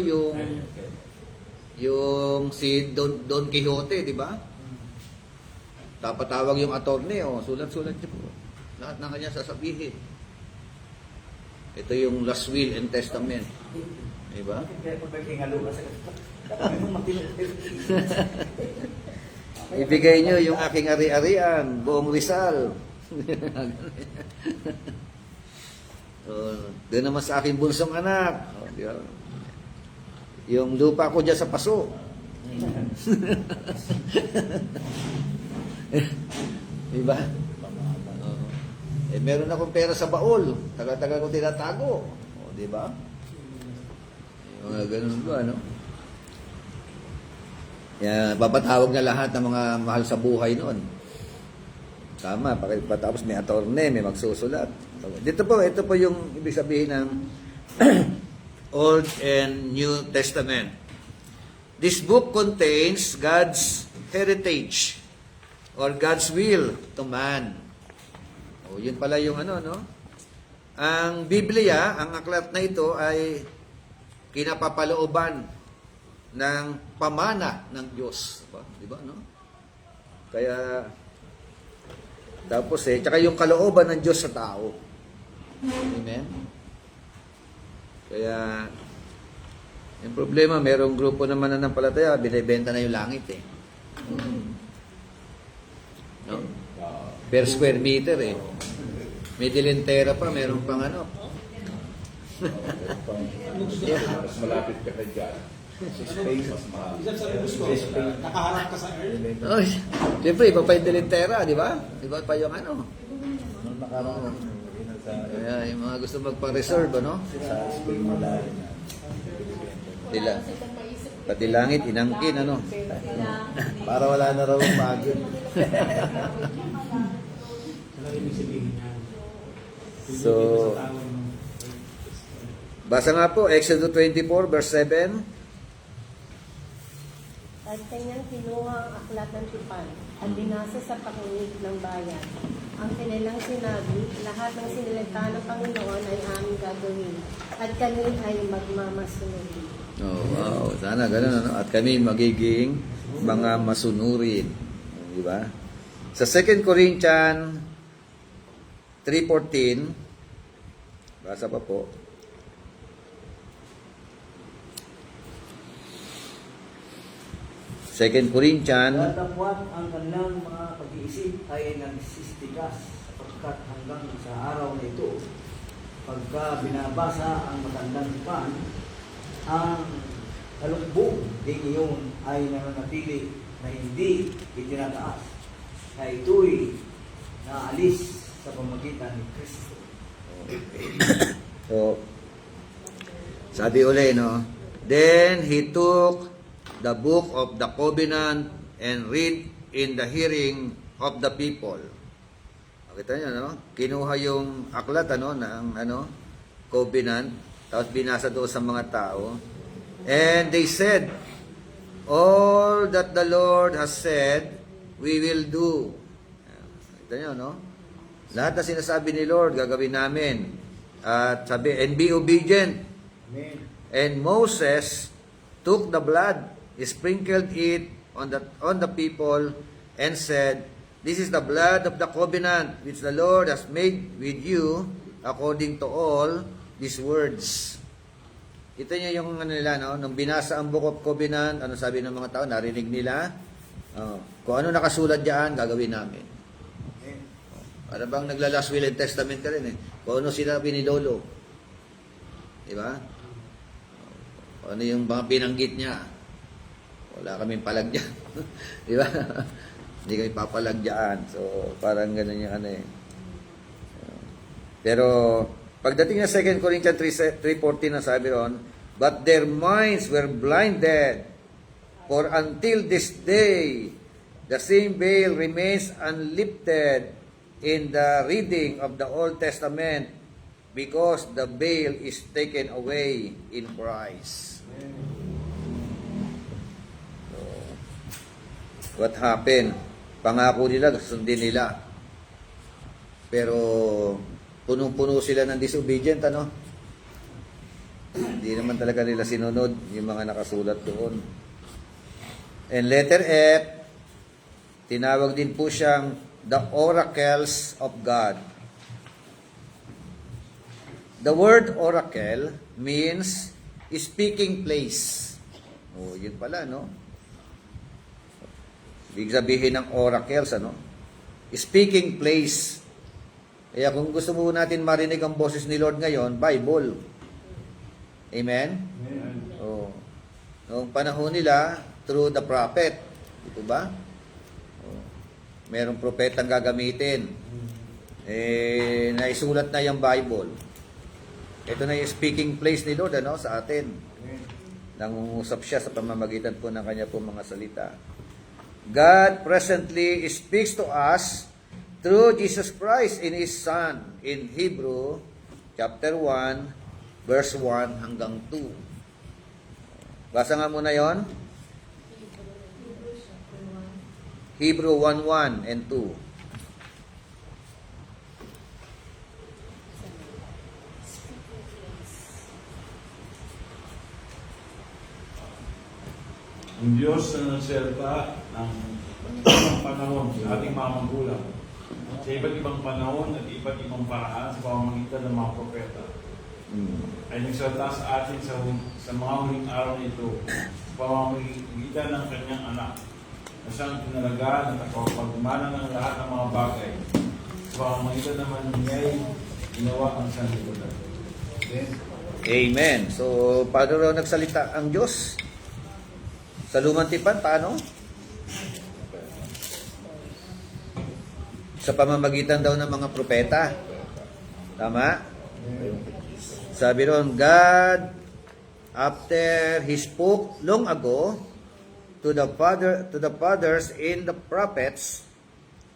yung si Don Quixote, di ba? Tapatawag yung attorney, oh, sulat-sulat niyo po. Lahat ng kanya sasabihin. Ito yung last will and testament. Diba? Kaya kung may hingalo ka sa dapat mo matinong. Ibigay nyo yung aking ari-arian, buong Rizal. So, doon naman sa aking bunsong anak. Oh, di ba? Yung lupa ko dyan sa paso. Diba? Meron akong pera sa baul. Tagal-tagal ko tinatago. O, diba? Yung mga ganun ba, ano? Kaya papatawag na lahat ng mga mahal sa buhay noon. Tama, pakipatapos may attorney, may magsusulat. Ito po yung ibig sabihin ng Old and New Testament. This book contains God's heritage or God's will to man. O, yun pala yung ano, no? Ang Biblia, ang aklat na ito ay kinapapalooban ng pamana ng Diyos. Di ba, no? Kaya, tapos tsaka yung kalooban ng Diyos sa tao. Amen? Kaya, yung problema, merong grupo naman na nanampalataya, binibenta na yung langit eh. No? Per square meter eh. May dilentera pa, meron pang ano. Mas malapit ka kay God. Sa space, mas mahal. Isang sa gusto, nakaharap ka sa earth. Oh, siyempre, iba pa yung dilentera, di ba? Iba pa yung ano. Nung nakaraan, sa Kaya yung mga gusto magpa-reserve, ano? Spain nila. Sila. Pati langit, inangkin, ano? Para wala na raw pagod. Ano ibig sabihin niyan? So, basa nga po, Exodus 24, verse 7. At kanyang kinuha ang aklat ng tipan at binasa sa pakinig ng bayan. Ang kanilang sinabi, lahat ng sinilita ng Panginoon ay aming gagawin at kami ay magmamasunod. Oh, wow. Sana ganun, ano? At kami magiging mga masunurin. Di ba? Sa 2 Corinthians 3:14, basa pa po. Second Corinthians, Datapwat ang kanilang mga pag-iisip ay nagsisitigas sapagkat hanggang sa araw na ito, pagka binabasa ang matandang tipan, ang talukbog din iyon ay nananatili na hindi itinataas, na ito'y naalis sa pamagitan ni Kristo. so, sabi uli, no? Then he took the book of the covenant and read in the hearing of the people. Kita niyo, no? Kinuha yung aklat, ano, ng covenant, tapos binasa doon sa mga tao. And they said, all that the Lord has said, we will do. Kita niyo, no? Lahat na sinasabi ni Lord, gagawin namin. At sabi, and be obedient. Amen. And Moses took the blood, sprinkled it on the people, and said, this is the blood of the covenant which the Lord has made with you according to all these words. Ito niyo yung ano nila, no? Nung binasa ang Book of Covenant, ano sabi ng mga tao? Narinig nila. Kung ano nakasulat diyan, gagawin namin. Para bang nagla-last will and testament ka rin eh. Kung ano sinabi ni Lolo. Di ba? Kung ano yung mga binanggit niya. Wala kaming palag dyan. Di ba? Hindi kami papalag dyan. So, parang ganun yung ano eh. Pero, pagdating na 2 Corinthians 3:14 na sabi ron, but their minds were blinded, for until this day, the same veil remains unlifted in the reading of the Old Testament, because the veil is taken away in Christ. So, what happened? Pangako nila, sundin nila. Pero, punong-puno sila ng disobedient, ano? Hindi naman talaga nila sinunod yung mga nakasulat doon. And letter F, tinawag din po siyang the oracles of God. The word oracle means speaking place. Oh, yun pala, no? Ibig sabihin ng oracles, ano? Speaking place. Kaya kung gusto mo natin marinig ang boses ni Lord ngayon, Bible. Amen? Oh. Noong panahon nila, through the prophet. Ito ba? Oh. Merong propetang gagamitin. Naisulat na yung Bible. Ito na yung speaking place ni Lord, ano, sa atin. Nangungusap siya sa pamamagitan po ng kanya po mga salita. God presently speaks to us through Jesus Christ in His Son in Hebrew chapter 1 verse 1 hanggang 2. Basa nga muna yon. Hebrew 1:1 and 2. Ang Diyos na nagsalita ng ibang panahon sa ating mga magulang sa iba't ibang panahon at iba't ibang paraan sa pamamagitan ng mga propeta ay nagsalita sa atin sa mga huling araw nito sa pamamagitan ng kanyang anak na siyang pinalagaan at nakapagmana ng lahat ng mga bagay sa pamamagitan naman niya'y ginawa ang sanlibutan. Amen. So, paano raw nagsalita ang Diyos? Sa Lumang Tipan, paano? Sa pamamagitan daw ng mga propeta. Tama? Sabi ron, God, after He spoke long ago to the fathers in the prophets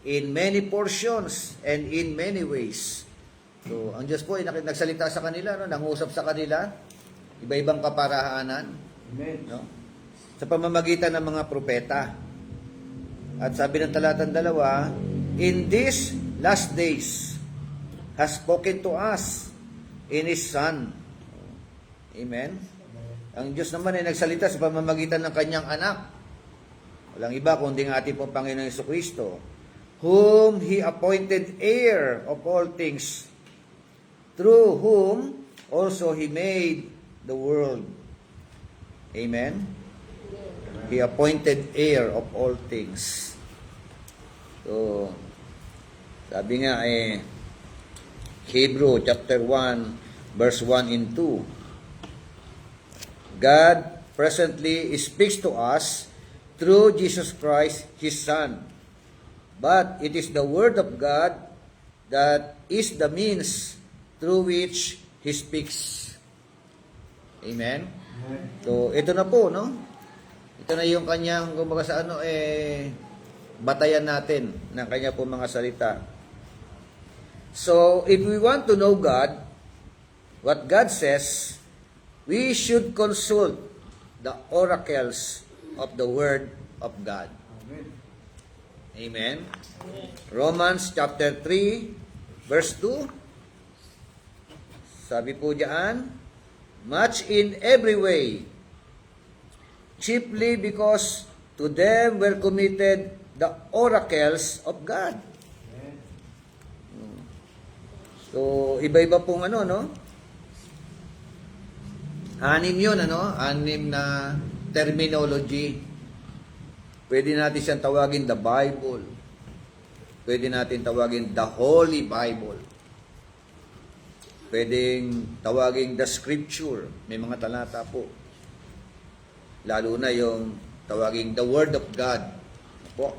in many portions and in many ways. So, ang Diyos po ay nagsalita sa kanila, no? Nangusap sa kanila, iba-ibang kaparaanan. Amen. No? Sa pamamagitan ng mga propeta. At sabi ng talatang 2, in these last days has spoken to us in His Son. Amen? Ang Diyos naman ay nagsalita sa pamamagitan ng kanyang anak. Walang iba kundi ang ating pong Panginoong Jesucristo, whom He appointed heir of all things, through whom also He made the world. Amen? He appointed heir of all things. So, sabi nga Hebrew chapter 1 verse 1 and 2. God presently speaks to us through Jesus Christ, His Son. But it is the Word of God that is the means through which He speaks. Amen? So, ito na po, no? Ito na yung kanyang, kumbaga sa batayan natin ng kanya po mga salita. So, if we want to know God, what God says, we should consult the oracles of the Word of God. Amen? Romans chapter 3, verse 2. Sabi po diyan, much in every way, chiefly because to them were committed the oracles of God. So, iba-iba pong no? Anim yun, Anim na terminology. Pwede natin siyang tawagin the Bible. Pwede natin tawagin the Holy Bible. Pwedeng tawagin the Scripture. May mga talata po. Lalo na yung tawaging the Word of God. Po.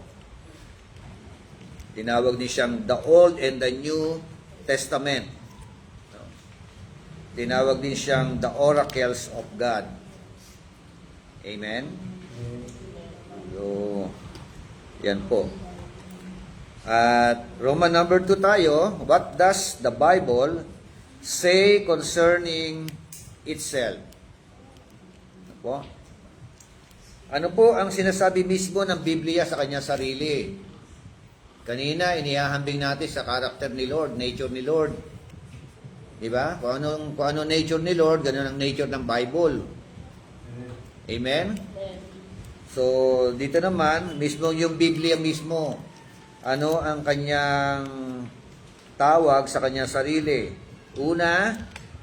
Tinawag din siyang the Old and the New Testament. Tinawag din siyang the oracles of God. Amen? So, yan po. At Roman number 2 tayo. What does the Bible say concerning itself? Po? Ano po ang sinasabi mismo ng Biblia sa kanyang sarili? Kanina, inihahambing natin sa karakter ni Lord, nature ni Lord. Diba? Kung ano nature ni Lord, ganun ang nature ng Bible. Amen? So, dito naman, mismo yung Biblia mismo, ano ang kanyang tawag sa kanyang sarili? Una,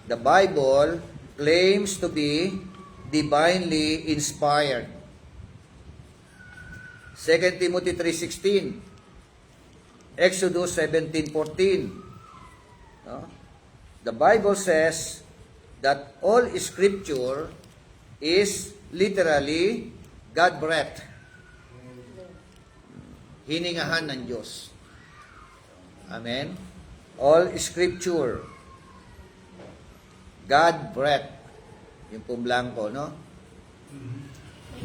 the Bible claims to be divinely inspired. 2 Timothy 3:16, Exodus 17:14. No? The Bible says that all Scripture is literally God-breathed. Hiningahan ng Diyos. Amen? All Scripture, God-breathed. Yung pong blanco, no?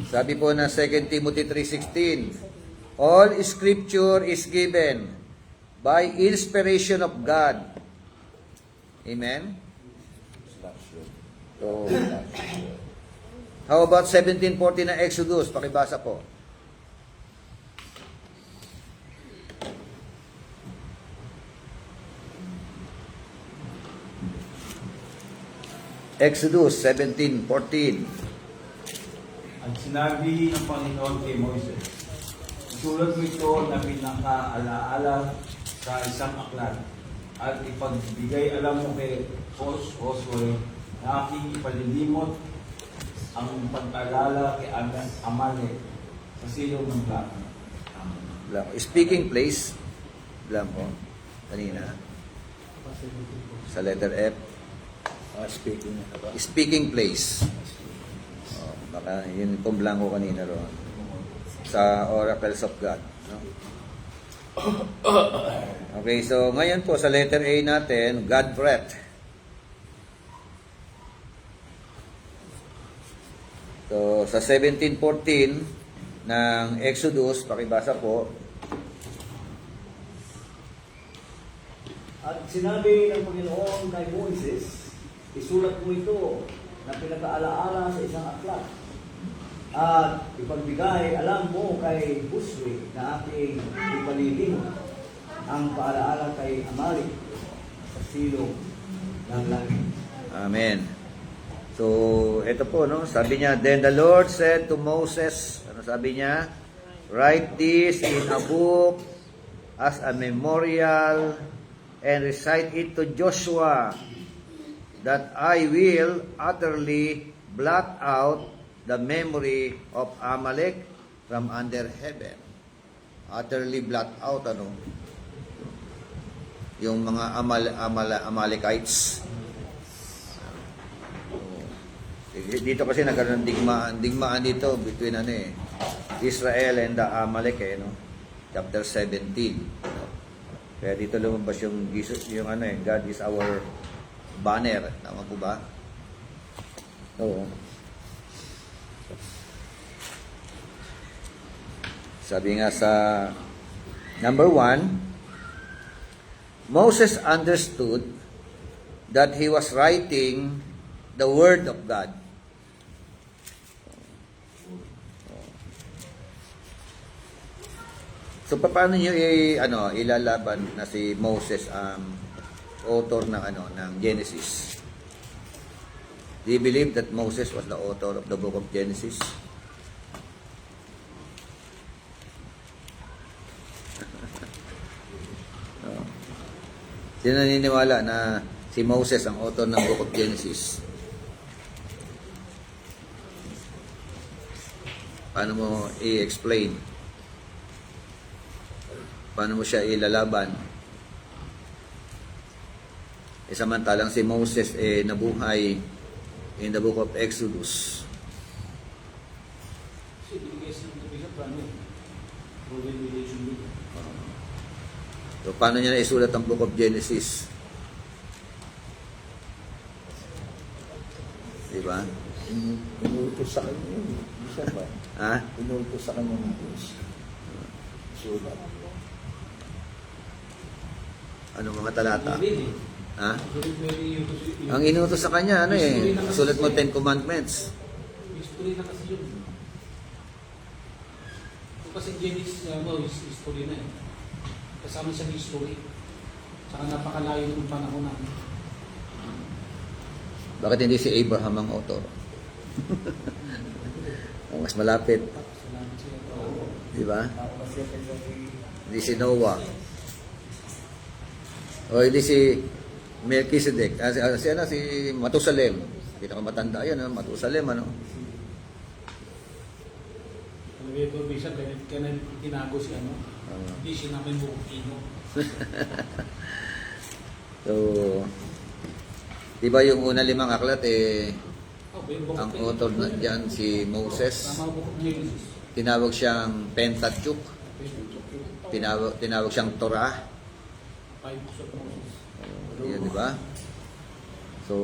Sabi po na 2 Timothy 3:16, all Scripture is given by inspiration of God. Amen? So, how about 17:40 na Exodus? Pakibasa po. Exodus 17:14. At sinabi ng Panginoon kay Moises, isulat mo ito na pinakaalaala sa isang aklat at ipagbigay alam mo kay Josue na aking ipalilimot ang pag-alala kay Amalek sa silong ng Blanco. Blanco. Speaking place. Blanco. Kanina. Sa letter F. Speaking place. Oh, baka yun pong blanco kanina ron. Sa oracles of God. No? Okay, so ngayon po sa letter A natin, God breath. So sa 17:14 ng Exodus, pakibasa po. At sinabi ng Panginoon kay Moises, isulat mo ito na pinakaalaala sa isang aklat. At ipagbigay alam mo kay Josue na aking ipalilimot ang paalaala kay Amalek sa silong ng langit. Amen. So, ito po, no? Sabi niya, then the Lord said to Moses, ano sabi niya? Write this in a book as a memorial and recite it to Joshua, that I will utterly blot out the memory of Amalek from under heaven. Utterly blot out, ano? Yung mga Amalekites. Dito kasi nagkaroon ng digmaan dito between Israel and the Amalek, no? Chapter 17. No? Kaya dito lumabas yung Jesus, yung God is our banner. Tama po ba? Oo. Sabi nga sa number 1, Moses understood that he was writing the Word of God. So paano niyo ilalaban na si Moses ang author ng Genesis? Do you believe that Moses was the author of the book of Genesis? No. Sino naniniwala na si Moses ang author ng book of Genesis? Paano mo i-explain? Paano mo siya ilalaban? Samantalang si Moses nabuhay in the book of Exodus. Kasi binigay sa nabigyan paano? Proven relation with. So, paano niya naisulat ang book of Genesis? Diba? Inuutos sa kanya yun. Isa ba? Ha? Inuutos sa kanya ng Diyos. Sulat. Anong mga talata? Hindi. Ha? Hindi pwede yung Ang inutos sa kanya, sulat mo 10 Commandments. history na kasi yun. Kung kasi Genesis history na eh. Kasama sa history. Saka napakalayo ng panahon natin. Bakit hindi si Abraham ang author? Ang mas malapit. Salamat sa iyo. Diba? Hindi si Noah. O hindi si Melchizedek. Si Matusalem. Pinakamatanda yan, Matusalem, ano? Sabi ko, Bishop, kaya tinago si ano, hindi siya namin bukino. So, diba yung una 5 aklat, ang author na dyan, si Moses, Tama bukod Genesis. tinawag siyang Pentateuch, tinawag siyang Torah. 5 books of Moses. Yan, di ba? So,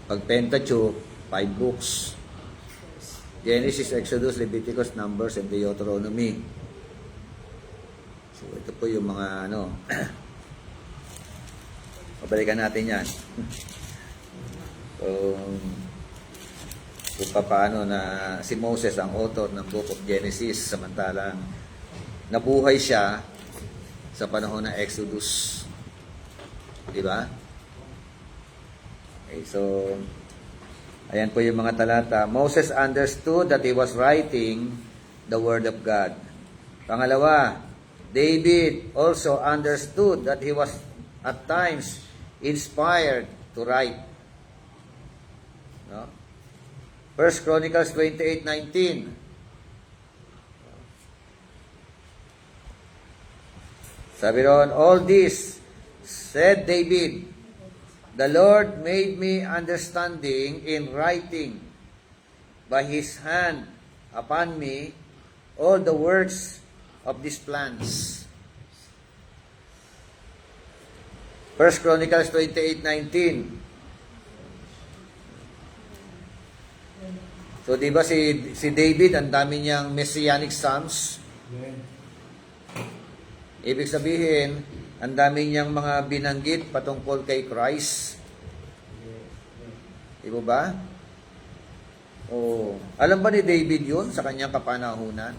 pag Pentateuch, 5 books. Genesis, Exodus, Leviticus, Numbers, and Deuteronomy. So, ito po yung mga pabalikan natin yan. So, kung paano na si Moses ang author ng Book of Genesis, samantalang nabuhay siya sa panahon ng Exodus. Di ba? Okay, so, ayan po yung mga talata. Moses understood that he was writing the Word of God. Pangalawa, David also understood that he was at times inspired to write. No? 1 Chronicles 28:19. Sabi ron, all this, said David, the Lord made me understanding in writing by His hand upon me all the words of these plans. 1 Chronicles 28:19. So, di ba si David, ang dami niyang messianic psalms? Ibig sabihin, ang dami niyang mga binanggit patungkol kay Christ. Di ba? Alam ba ni David yun sa kanyang kapanahunan?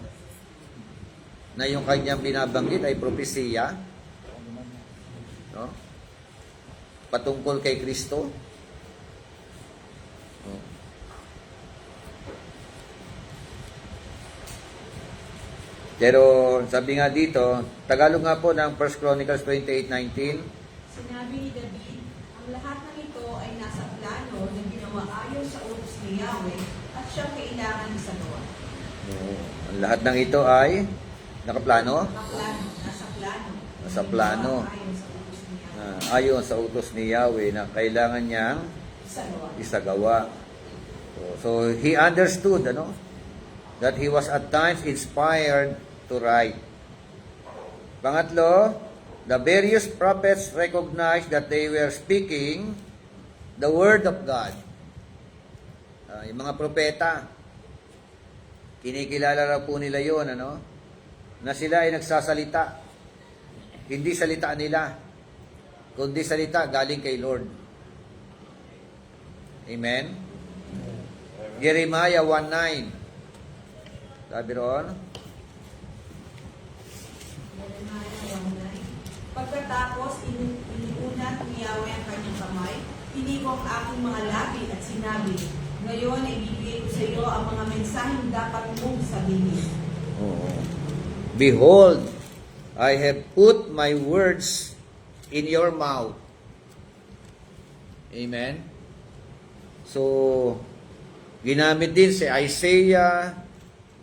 Na yung kanyang binabanggit ay propesiya? No? Patungkol kay Kristo? Pero sabi nga dito, Tagalog nga po ng 1 Chronicles 28:19. Sinabi ni David, ang lahat ng ito ay nasa plano na ginawa ayon sa utos ni Yahweh at siyang kailangan isagawa. Ang lahat ng ito ay nakaplano? Nakaplano, nasa plano. Nasa plano. Ayon sa utos ni Yahweh. Ayon sa utos ni Yahweh na kailangan niyang isagawa. So he understood, that he was at times inspired to write. Pangatlo, the various prophets recognized that they were speaking the word of God. Yung mga propeta, kinikilala raw po nila yun, na sila ay nagsasalita. Hindi salita nila, kundi salita galing kay Lord. Amen? Jeremiah 1:9. Sabi roon, Pagkatapos, iniunat ni Yahweh ang kanyang kamay, tiniko ang aking mga labi at sinabi, ngayon ay ibibigay ko sa iyo ang mga mensaheng dapat mong sabihin. Behold, I have put my words in your mouth. Amen? So, ginamit din si Isaiah,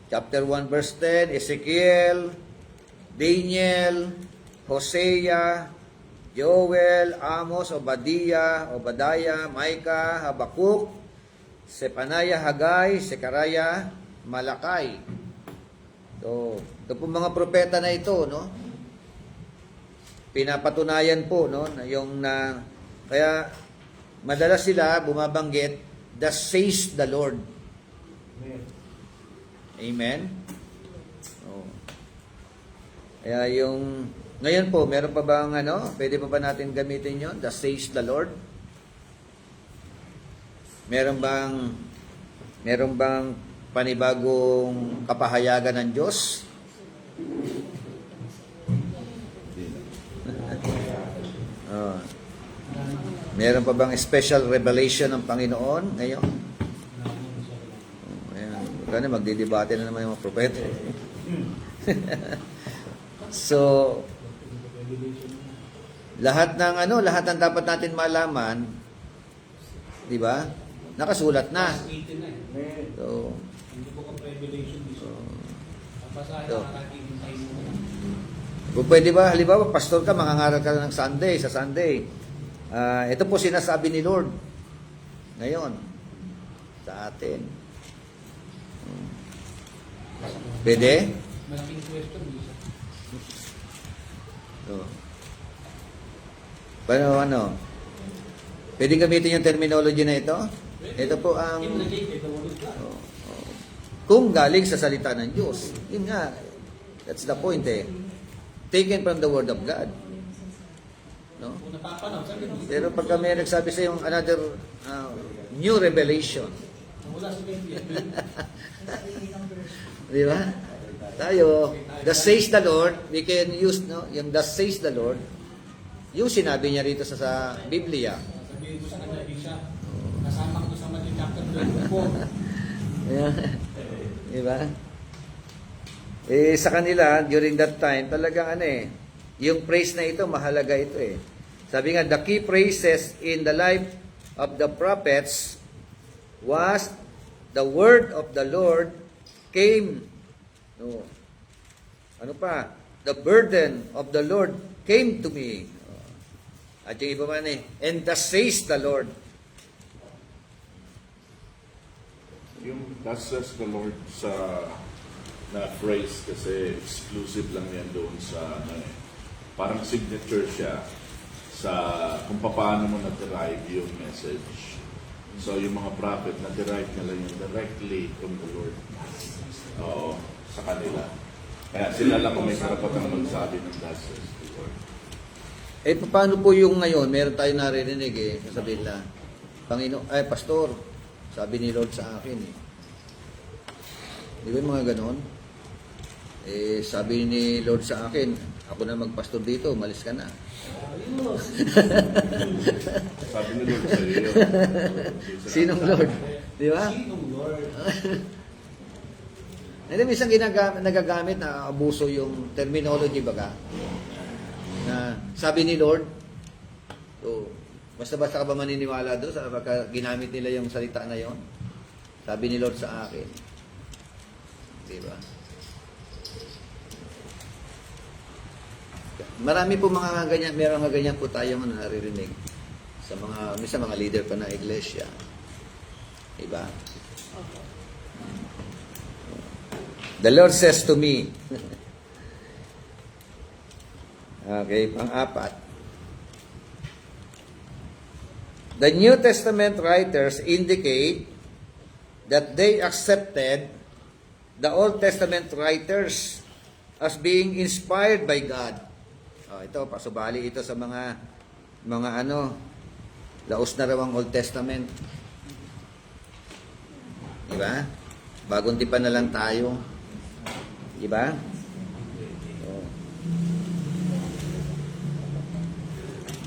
chapter 1 verse 10, Ezekiel, Daniel, Hosea, Joel, Amos, Obadiah, Micah, Habakuk, Sepaniah, Haggai, Sekaraya, Malakay. So, ito po mga propeta na ito, pinapatunayan po, kaya madalas sila bumabanggit, thus says the Lord. Amen? Kaya ngayon po, meron pa bang pwede pa ba natin gamitin yon? Thus says the Lord? Meron bang panibagong kapahayagan ng Diyos? Meron pa bang special revelation ng Panginoon ngayon? Ayan, magdidebate na naman yung mga propeta. So, lahat ng dapat natin malaman, di ba? Nakasulat na. 18 na eh. So, Hindi po kang revelation dito. Ang basahin So, ang aking tayo mo. kung pwede ba, halimbawa, pastor ka, mangangaral ka ng Sunday, sa Sunday. Ito po sinasabi ni Lord ngayon sa atin. Pwede? Malaking question. Bisa. So, paano, pwede gamitin yung terminology na ito? Ito po ang, Indicate the word of God. kung galing sa salita ng Diyos. Yun nga, that's the point eh. Taken from the Word of God. No? Kung napapanaw, sabi mo. Pero pagka may nagsabi sa yung another new revelation, Wala sa Biblia. di ba? Tayo, thus says the Lord, we can use, yung thus says the Lord, yung sinabi niya rito sa Biblia. Sabihin ko sa kanya, Bisha, kasama ko sa Matthew chapter 24. Yeah. Di ba? Sa kanila, during that time, talagang yung praise na ito, mahalaga ito eh. Sabi nga, the key praises in the life of the prophets was the word of the Lord came. No. Ano pa? The burden of the Lord came to me. At yung iba man and thus says the Lord. Yung thus says the Lord sa na phrase kasi exclusive lang yan doon sa parang signature siya sa kung paano mo na-derive yung message. So yung mga prophet na-derive nila yung directly from the Lord. Oo, sa kanila. Kaya sila lang kung may karapatang magsabi ng thus says the Lord. Paano po yung ngayon? Meron tayo naririnig sabihin na, Pastor, sabi ni Lord sa akin Di ba yung mga ganon? Sabi ni Lord sa akin, ako na magpastor dito, umalis ka na. Sabi ni Lord sa iyo. Sinong Lord? Di ba? Sinong Lord? Hindi, minsan nagagamit na abuso yung terminology baga. Na sabi ni Lord, so, basta-basta ka ba maniniwala doon sa pagka ginamit nila yung salita na yon? Sabi ni Lord sa akin. Diba? Marami po mga ganyan, meron mga ganyan po tayong naririnig sa mga leader pa ng iglesia. Diba? The Lord says to me, okay, pang-apat. The New Testament writers indicate that they accepted the Old Testament writers as being inspired by God. Ito, pasubali ito sa mga laos na raw ang Old Testament. Diba? Bagong tipan na lang tayo. Diba?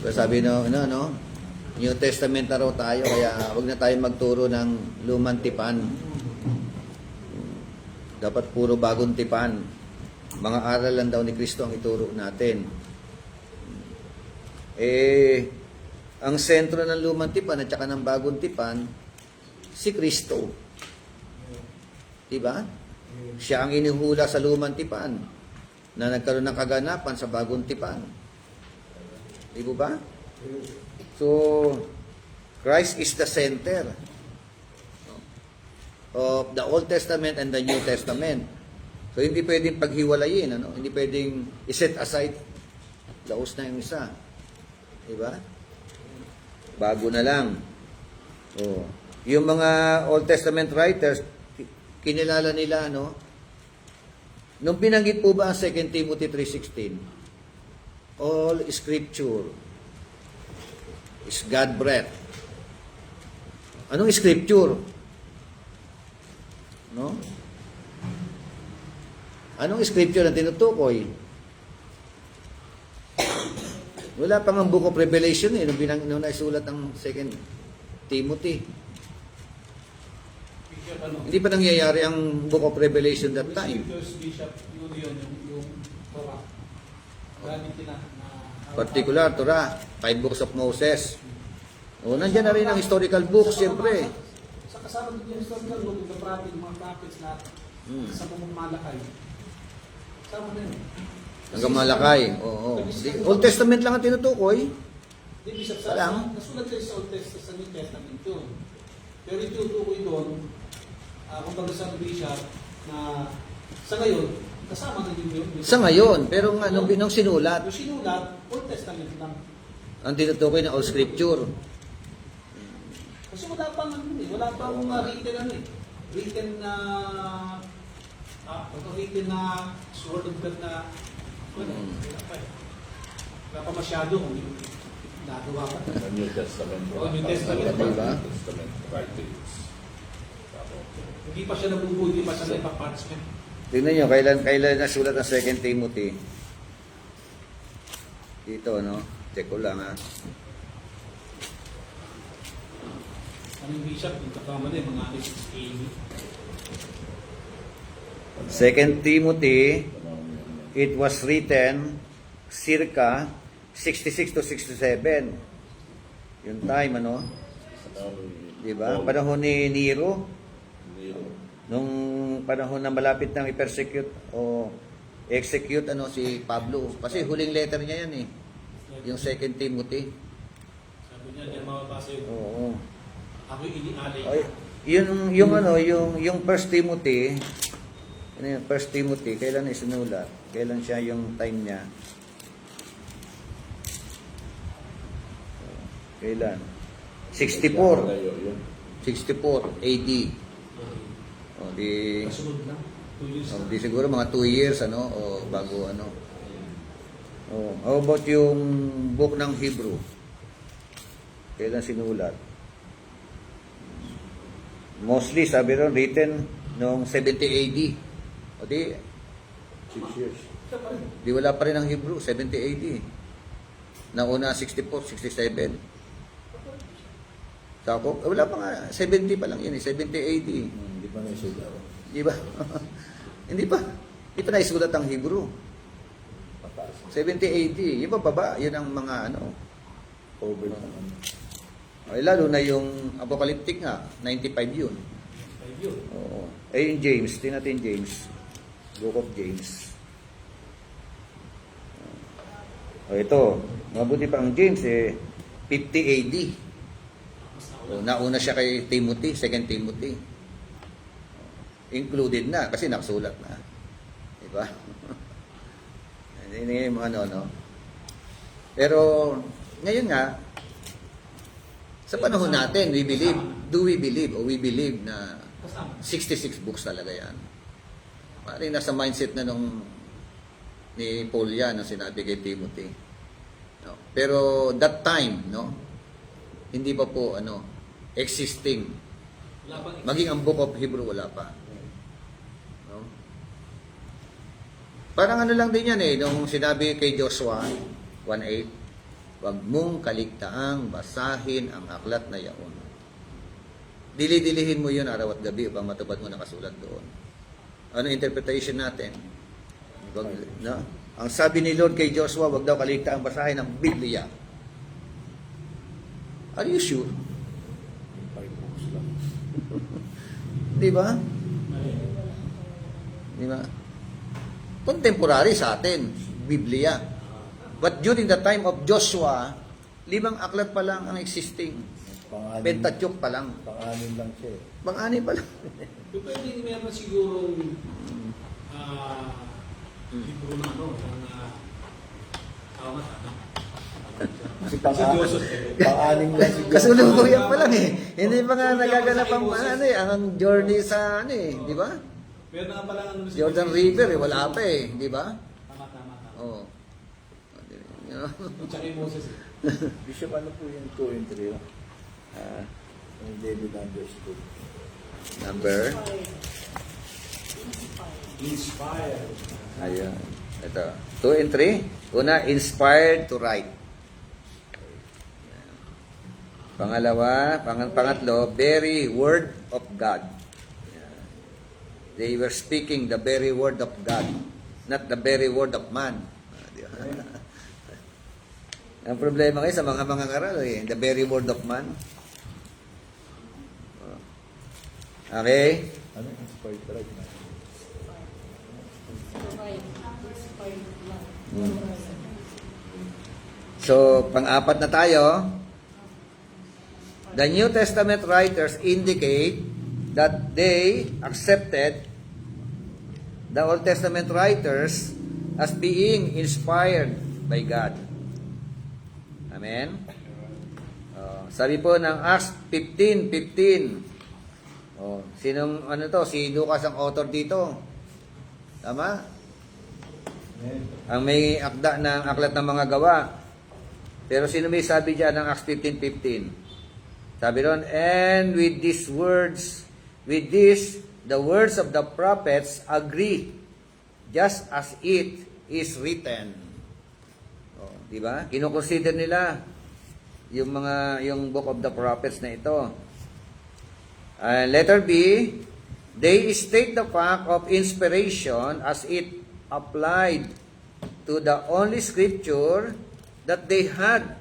So, sabi New Testament na raw tayo, kaya huwag na tayo magturo ng lumang tipan. Dapat puro bagong tipan. Mga aral lang daw ni Kristo ang ituro natin. Ang sentro ng lumang tipan at saka ng bagong tipan, si Kristo. Diba? Siya ang inihula sa lumang tipan na nagkaroon ng kaganapan sa bagong tipan. Di ba? So, Christ is the center of the Old Testament and the New Testament. So, hindi pwedeng paghiwalayin, Hindi pwedeng iset aside. Laos na yung isa. Diba? Bago na lang. Yung mga Old Testament writers, kinilala nila, nung binanggit po ba ang 2 Timothy 3:16, all Scripture is God-breathed. Anong Scripture? Anong Scripture ang tinutukoy? Wala pang ang Book of Revelation nung naisulat ang 2 Timothy. Bishop, Hindi pa nangyayari ang Book of Revelation that time. Bishop, yung Torah. Gamit na Particular, Torah, 5 books of Moses. O, nandiyan na rin ang historical books, siyempre. Sa kasama din yung historical book, yung prophet, mga prophets lahat. Sa mga Malakay. Kasama na yun. Hanggang Malakay. Oo. Old Testament lang ang tinutukoy. Di Bishop, Alam? nasulat kayo sa Old Testament, sa New Testament yun. Pero yung tinutukoy doon, kumbaga sa Bishop, na sa ngayon, kasama na din yun. Sa ngayon, pero nga, nung sinulat, Yung sinulat, Old Testament lang. ang tinutukoy na Old Scripture. Kasi wala pang ano eh, wala pang written ano eh. Written na written na Word of God na wala pa eh. Wala pa masyado kung nagawa pa. The New Testament. Oh, New Testament. Diba? New Testament writings. Hindi pa siya nabubuo, hindi pa siya naipaparchment. Tingnan nyo, kailan nasulat ang 2 Timothy. Dito, no? Check ko lang, ha? Ang bishop, yung kasama na yung mga 680. 2 Timothy, it was written circa 66 to 67. Yung time, ano? Di ba? Panahon ni Nero. Nung panahon na malapit nang i-persecute o execute ano si Pablo. Kasi huling letter niya yan eh. Yung 2 Timothy. Sabi niya, diyan mababasa yun. Oo. Ako'y inialay. Ay, yung ano, yung 1 Timothy, ano yun, 1 Timothy, kailan isinulat? Kailan siya yung time niya? Kailan? 64. 64 AD. O di Kasunod lang. 2 years. di siguro mga 2 years ano o bago ano. Oh, how about yung book ng Hebrew? Kailan sinulat? Mostly sabi ron written noong 70 AD. O di 6 years. di wala pa rin ang Hebrew 70 AD. Nauna 64, 67. Tako, wala pa nga 70 pa lang yun eh, 70 AD. Hindi pa na siya. Di ba? Hindi pa. Hindi pa naisulat ang Hebrew. 70 AD. Yung baba, yun ang mga ano. Over. Ay, lalo na yung Apocalyptic nga, 95 yun. 5 yun. Oo. Eh, yung James, tingnan natin James. Book of James. O, ito. Mabuti pa ang James, 50 AD. O, nauna siya kay Timothy, 2 Timothy. Included na, kasi nakasulat na. Diba? Hindi yung mga no. Pero, ngayon nga, sa panahon natin, we believe na Kasama. 66 books talaga yan. Parang nasa mindset na nung ni Paul yan, nung sinabi kay Timothy. No? Pero that time, no, hindi pa po existing. Wala pang Maging ang Book of Hebrew, wala pa. No? Parang ano lang din yan eh, nung sinabi kay Joshua 1:8, huwag mong kaligtaang basahin ang aklat na yaon. Dili-dilihin mo yun araw at gabi upang matupad mo nakasulat doon. Ano interpretation natin? Wag, no? Ang sabi ni Lord kay Joshua, huwag daw kaligtaang basahin ang Biblia. Are you sure? 5 books lang. Di ba? Di ba? Contemporary sa atin, Biblia. But during the time of Joshua, 5 aklat pa lang ang existing. Pentateuch pa lang. Pang-anim lang siya eh. Pang-ani pa lang. Yung pwede meron siguro Hebrew na ano, ng tawag ano. Kasi Joseph. pang-anim lang siguro. Kasulukuyan pa lang eh. Hindi pa nga nagaganap ang ang journey sa di ba? Meron na nga pala ano sa Jordan River wala pa eh, di ba? Tama. Oo. Tsaka yung Moses eh. Bishop, ano po yung 2 and 3? Yung David understood. Number. Inspired. Ayan. Ito. 2 and 3. Una, inspired to write. Pangalawa, pangatlo, very word of God. They were speaking the very word of God, not the very word of man. Ang problema ngayon sa mga ngaral, the very word of man. Okay? Ano yung inspired right now? So, pang-apat na tayo. The New Testament writers indicate that they accepted the Old Testament writers as being inspired by God. Amen? Sabi po ng Acts 15:15. Sinong ano to? Si Lucas ang author dito. Tama? Ang may akda ng aklat ng mga gawa. Pero sino may sabi diyan ng Acts 15:15? Sabi ron, and with this, the words of the prophets agree, just as it is written. Di ba? Kino-consider nila yung book of the prophets na ito. Letter B, they state the fact of inspiration as it applied to the only scripture that they had.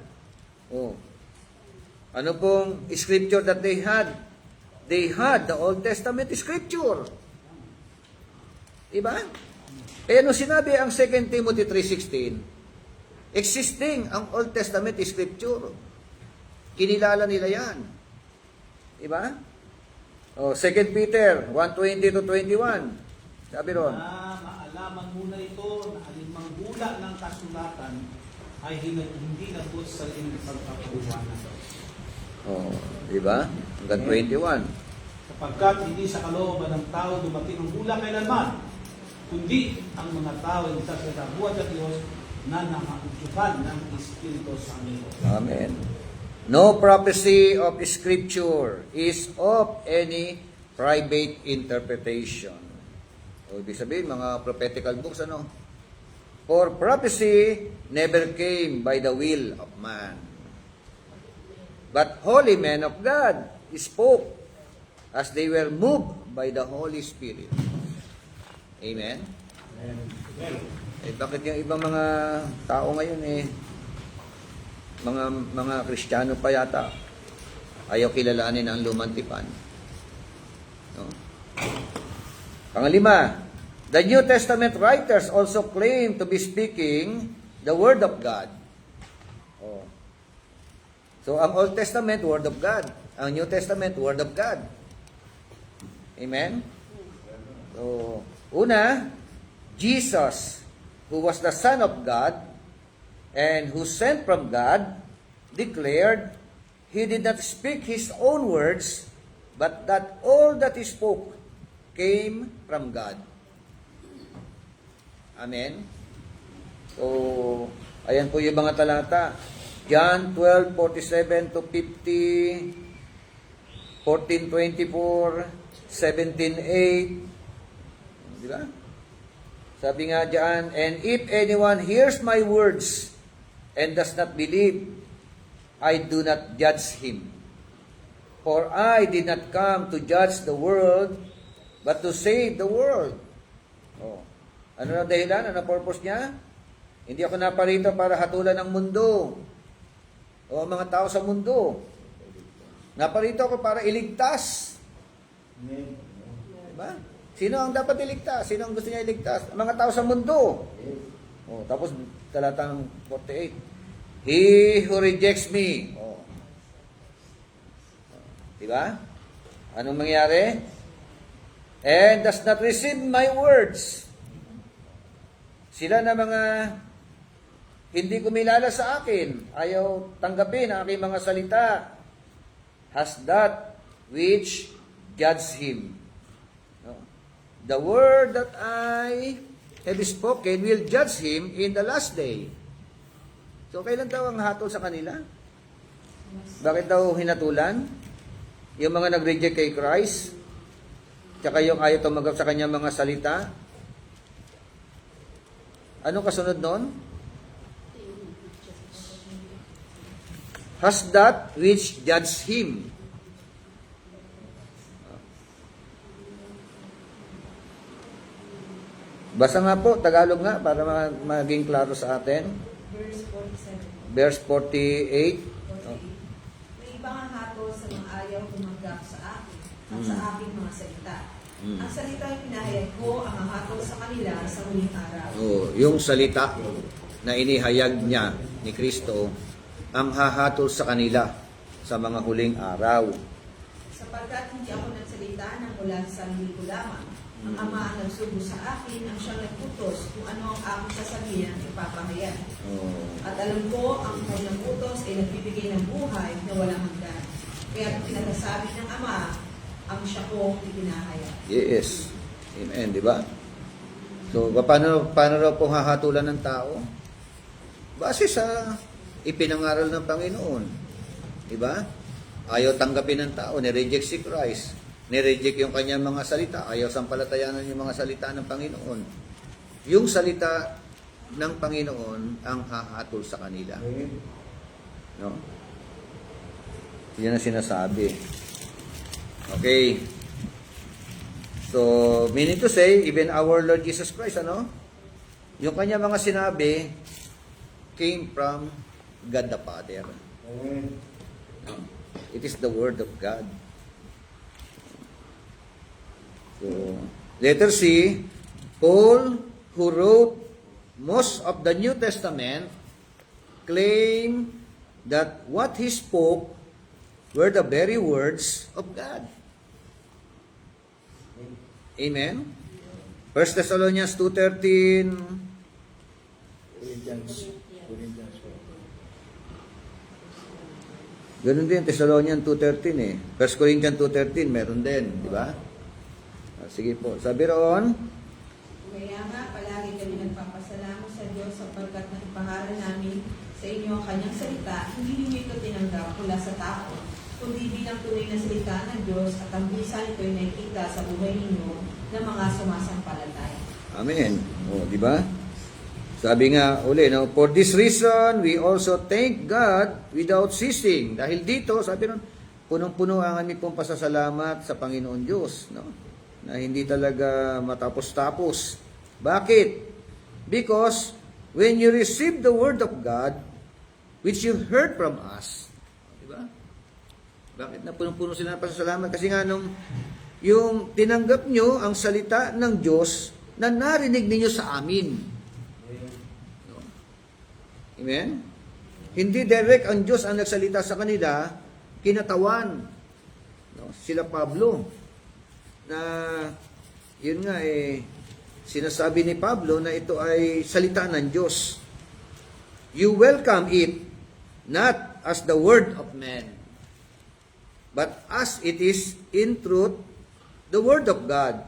Ano pong scripture that they had? They had the Old Testament scripture. Diba? Ano sinabi ang 2 Timothy 3:16? Existing ang Old Testament scripture. Kinilala nila yan. Diba? 2 Peter 1:20-21. Sabi ron. Maalaman muna ito na alinmang hula ng kasulatan ay hindi nabot sa inyong pagkakabuhanan. Diba? Hanggang 21. Sapagkat hindi sa kalooban ng tao dumating ang hula kailanman, kundi ang mga tao ay sa buhat ng Diyos na nakautukan ng Espiritu Santo. Amen. No prophecy of Scripture is of any private interpretation. Ibig sabihin, mga prophetical books, ano? For prophecy never came by the will of man. But holy men of God spoke as they were moved by the Holy Spirit. Amen? Bakit yung ibang mga tao ngayon mga Kristiyano pa yata, ayaw kilalanin ang lumang tipan. No? Pangalima, the New Testament writers also claim to be speaking the Word of God. So, ang Old Testament, Word of God. Ang New Testament, Word of God. Amen? So, una, Jesus, who was the Son of God, and who sent from God, declared, He did not speak His own words, but that all that He spoke came from God. Amen? So, ayan po yung mga talata. John 12:47-50, 14:24, 17:8. Di ba? Sabi nga diyan, and if anyone hears my words and does not believe, I do not judge him. For I did not come to judge the world, but to save the world. Ano na dahilan? Ano na purpose niya? Hindi ako naparito para hatulan ng mundo o mga tao sa mundo. Naparito ako para iligtas. Diba? Sino ang dapat iligtas? Sino ang gusto niya iligtas? Mga tao sa mundo. Tapos talatang 48. He who rejects me. Diba? Anong mangyari? And does not receive my words. Sila na mga hindi kumilala sa akin, ayaw tanggapin ang aking mga salita, has that which judge him. The word that I have spoken will judge him in the last day. So, kailan daw ang hatol sa kanila? Bakit daw hinatulan? Yung mga nag-reject kay Christ, tsaka yung ayaw tumanggap sa kanyang mga salita. Anong kasunod nun? Has that which judge him. Basta nga po, Tagalog nga, para maging klaro sa atin. verse 47. Verse 48. 48. May ibang hahatol sa mga ayaw tumanggap sa akin at sa aking mga salita. Ang salita ay pinahayag ko ang hahatol sa kanila sa huling araw. Oh, yung salita na inihayag niya ni Kristo ang hahatol sa kanila sa mga huling araw. Sapagkat hindi ako nagsalita ng mula sa sarili ko lamang. Ang Ama ang nagsugo sa akin, ang siyang nagputos kung ano ang aking sasabihin ang ipapahayag. Oh. At alam ko, ang kanyang utos ay nagbibigay ng buhay na walang hanggan. Kaya pinagsasabi ng Ama, ang siya kong ipinahayag. Yes. Amen, di ba? So, paano raw po hahatulan ng tao? Base sa ipinangaral ng Panginoon. Di ba? Ayaw tanggapin ng tao, nireject si Christ. Nireject yung kanyang mga salita. Ayaw sampalatayanan yung mga salita ng Panginoon. Yung salita ng Panginoon ang hahatol sa kanila. No? Yan ang sinasabi. Okay. So, meaning to say, even our Lord Jesus Christ, ano? Yung kanya mga sinabi came from God the Father. It is the Word of God. So, letter C, Paul, who wrote most of the New Testament, claimed that what he spoke were the very words of God. Amen? 1 Thessalonians 2:13. Corinthians 4. Ganun din, Thessalonians 2:13 eh. 1 Corinthians 2:13, meron din, di ba? Sige po, sabi roon, Kaya nga, palagi kami nagpapasalamat sa Diyos sapagkat naipaharal namin sa inyo ang kanyang salita, hindi ninyo ito tinanggap mula sa tao, kundi bilang tunay na salita ng Diyos at ang bisa nito ay nakikita sa buhay ninyo ng mga sumasampalataya. Amen. O, di ba? Sabi nga uli, no, for this reason, we also thank God without ceasing. Dahil dito, sabi nun, punong-puno ang aming pong pasasalamat sa Panginoon Diyos, no? Na hindi talaga matapos-tapos. Bakit? Because when you receive the Word of God, which you heard from us, di ba? Bakit na punong-puno sila ng pasasalamat? Kasi nga nung yung tinanggap nyo ang salita ng Diyos na narinig ninyo sa amin. No? Amen? Hindi direct ang Diyos ang nagsalita sa kanila, kinatawan. No? Sila Pablo. Na yun nga sinasabi ni Pablo na ito ay salita ng Diyos. You welcome it not as the word of man, but as it is in truth the word of God,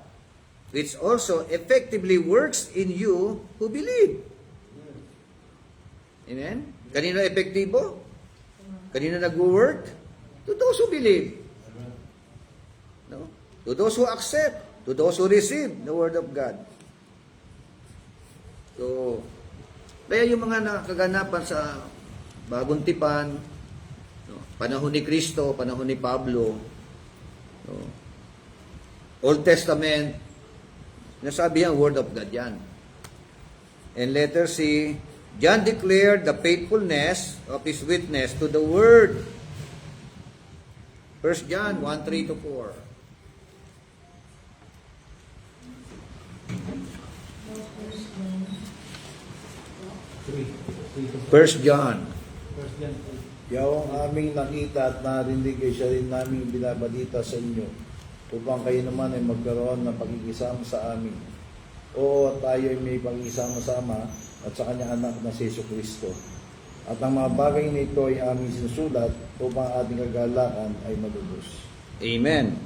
which also effectively works in you who believe. Amen? Kanino epektibo? Kanino nag-work? To those who believe. No? To those who accept, to those who receive the Word of God. So, kaya yung mga nakaganapan sa Bagong Tipan, no, panahon ni Kristo, panahon ni Pablo, no, Old Testament, nasabi yan, Word of God yan. And letter C, John declared the faithfulness of his witness to the Word. 1 John 1:3-4. 1 John. Yung aming nakita at narinig ay siya rin namin binabalita sa inyo upang kayo naman ay magkaroon ng pagkikisama sa amin. Oo, tayo ay may pagkikisama-sama at sa kanyang anak na si Jesucristo. At ang mga bagay na ito ay aming sinusulat upang ating kagalakan ay malubos. Amen.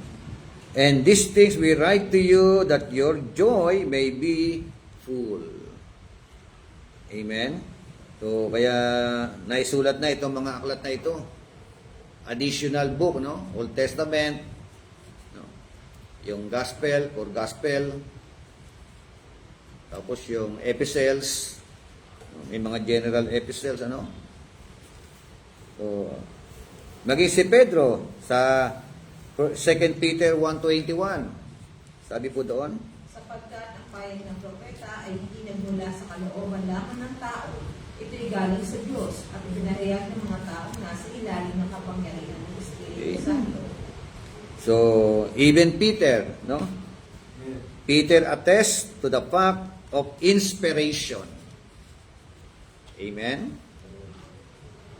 And these things we write to you that your joy may be full. Amen. So, kaya naisulat na itong mga aklat na ito. Additional book, no? Old Testament, no? Yung Gospel or Gospel, tapos yung Epistles, no? May mga general Epistles, ano? So, maging si Pedro sa 2 Peter 1:21. Sabi po doon, Sapagkat ang payag ng propeta ay hindi nagmula sa kalooban lamang ng tao, ito'y galing sa Diyos at pinahayag ng mga tao nasa ilalim ng kapangyarihan ng Espiritu Okay. Santo. So, even Peter, no? Peter attests to the fact of inspiration. Amen?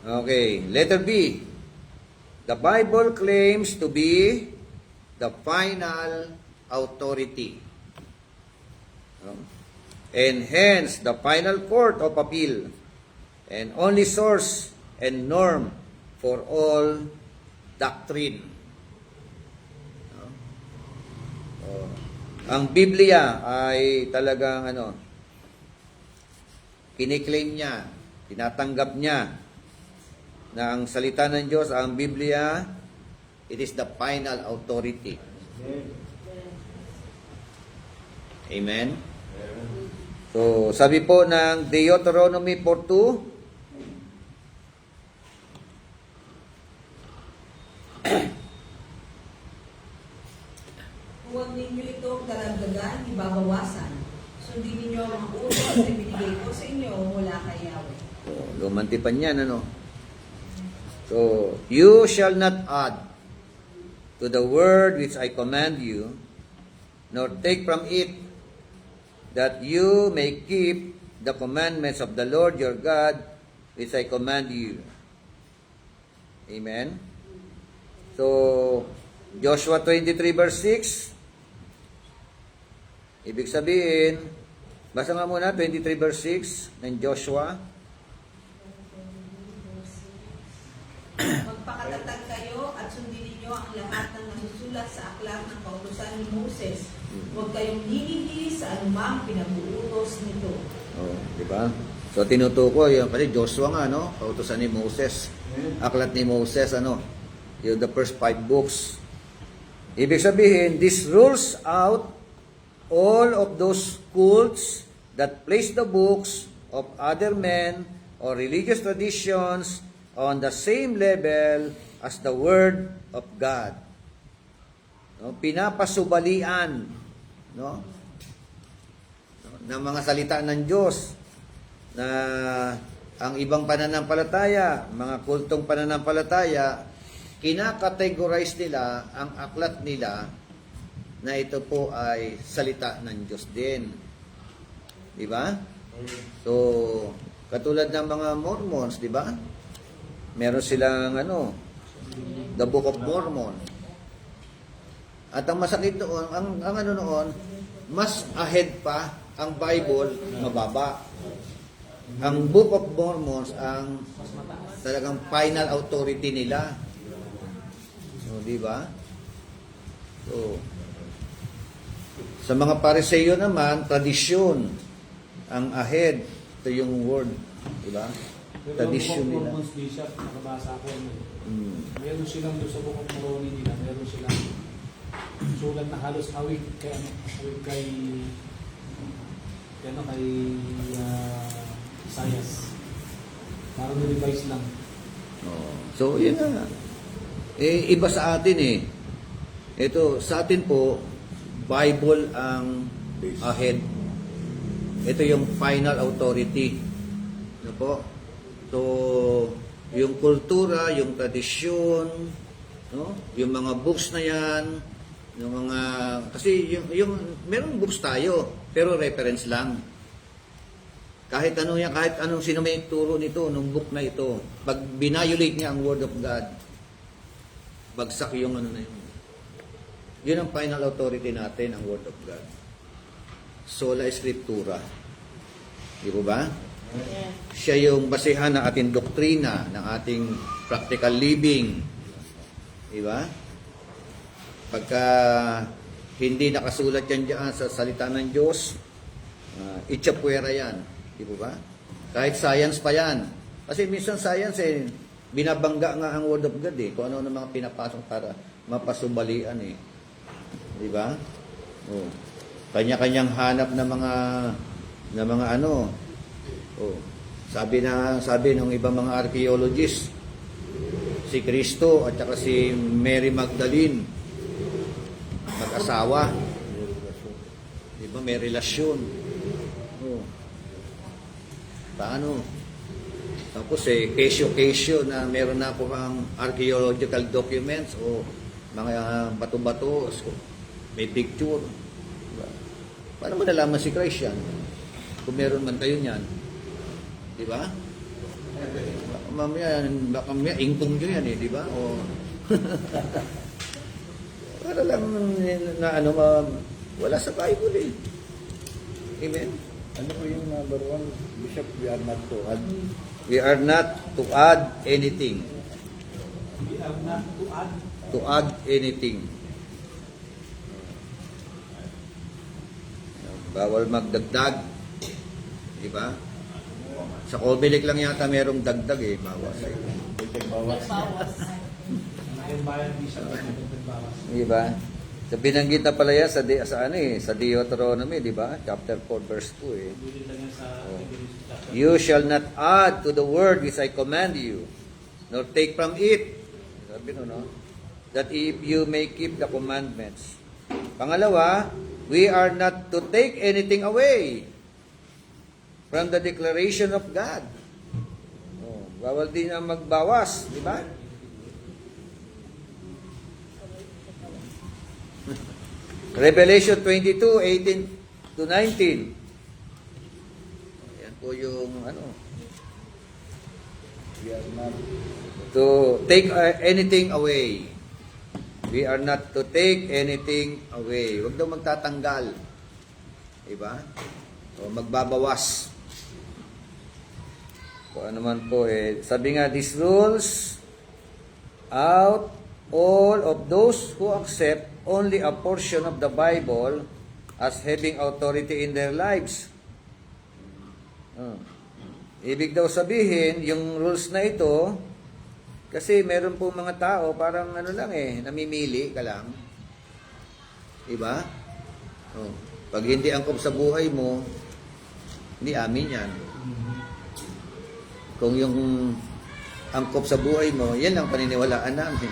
Okay, letter B. The Bible claims to be the final authority. No? And hence, the final court of appeal and only source and norm for all doctrine. No? Oh. Ang Biblia ay talagang kiniklaim niya, tinatanggap niya na ang salita ng Diyos, ang Biblia, it is the final authority. Amen? So, sabi po ng Deuteronomy 4:2, Huwag ninyo itong daragdagan, ibabawasan. Sundin ninyo ang mga utos na binigay ko sa inyo mula kay Yahweh. so, lumantipan yan, So, you shall not add to the word which I command you, nor take from it, that you may keep the commandments of the Lord your God, which I command you. Amen? So, Joshua 23 verse 6, ibig sabihin, basa nga muna, 23 verse 6 ng Joshua. Magpakatatag kayo at sundin ninyo ang lahat ng nasusulat sa aklat ng kautusan ni Moses. Huwag kayong hinihili sa anumang pinag-uutos nito. Oh, di ba? So tinutukoy yung kasi Joshua nga kautusan ni Moses. Aklat ni Moses yung the first 5 books. Ibig sabihin, this rules out all of those cults that place the books of other men or religious traditions on the same level as the Word of God. Pinapasubalian ng mga salita ng Diyos na ang ibang pananampalataya, mga kultong pananampalataya, kinakategorize nila ang aklat nila na ito po ay salita ng Diyos din. Di ba? So, katulad ng mga Mormons, di ba? Meron silang the Book of Mormon. At ang masakit doon, ang noon, mas ahead pa ang Bible, mababa. Ang Book of Mormons ang talagang final authority nila. So, di ba? So, sa mga Pariseo naman, tradisyon ang ahead. Ito yung word, di ba? Tradisyon nila. Mormons Bishop, nakabasa ko. Meron silang doon sa Book of Moroni nila, meron silang sulat na halos awig kay Isaias. Parang revise lang. Oh. So, yun na. Iba sa atin Ito, sa atin po, Bible ang ahead. Ito yung final authority. Ano po? So, yung kultura, yung tradisyon, yung mga books na yan, yung mga, kasi yung meron books tayo, pero reference lang. Kahit anong sino may turo nito, nung book na ito, pag binayolate niya ang Word of God, bagsak yung na yun. Yun ang final authority natin, ang Word of God. Sola Scriptura. Di ba? Siya yung basehan ng ating doktrina, ng ating practical living. Di ba? Pagka hindi nakasulat yan dyan sa salita ng Diyos, itchapuera yan. Di ba? Kahit science pa yan. Kasi minsan science binabangga nga ang Word of God kung ano mga pinapasok para mapasubalian Di ba? Oh. Kanya-kanyang hanap na mga sabi ng ibang mga archaeologists, si Kristo at saka si Mary Magdalene mag-asawa. Di ba? May relasyon. Oh. Paano? Tapos kesyo-kesyo na meron na po ang archaeological documents o mga bato-bato, so, may picture. Diba? Paano mo nalaman si Christ yan? Kung meron man kayo niyan. Di ba? Baka mamaya ingtong nyo yan di ba? O... Para lang na ano, wala sa Bible Amen? Ano po yung number 1, Bishop, we are not to add. We are not to add anything. We have not to add. To add anything. Bawal magdagdag. Di ba? Sa Comelec lang yata merong dagdag bawas. Bawas. Yung bayan di siya nagbawas. Di ba? So binanggit na pala yan sa Deuteronomy, di ba? Chapter 4 verse 2 Bulit lang yan sa chapter. You shall not add to the word which I command you, nor take from it. Sabi no? That if you may keep the commandments. Pangalawa, we are not to take anything away from the declaration of God. Bawal din ang magbawas, di ba? Revelation 22:18 to 19. Yan po yung We are not to take anything away. We are not to take anything away. Huwag daw magtatanggal. Diba? O magbabawas. Kung ano man po sabi nga, these rules out all of those who accept only a portion of the Bible as having authority in their lives. Ibig daw sabihin, yung rules na ito, kasi meron po mga tao, parang namimili ka lang. Diba? Pag hindi angkop sa buhay mo, hindi amin yan. Kung yung angkop sa buhay mo, yan lang paniniwalaan namin.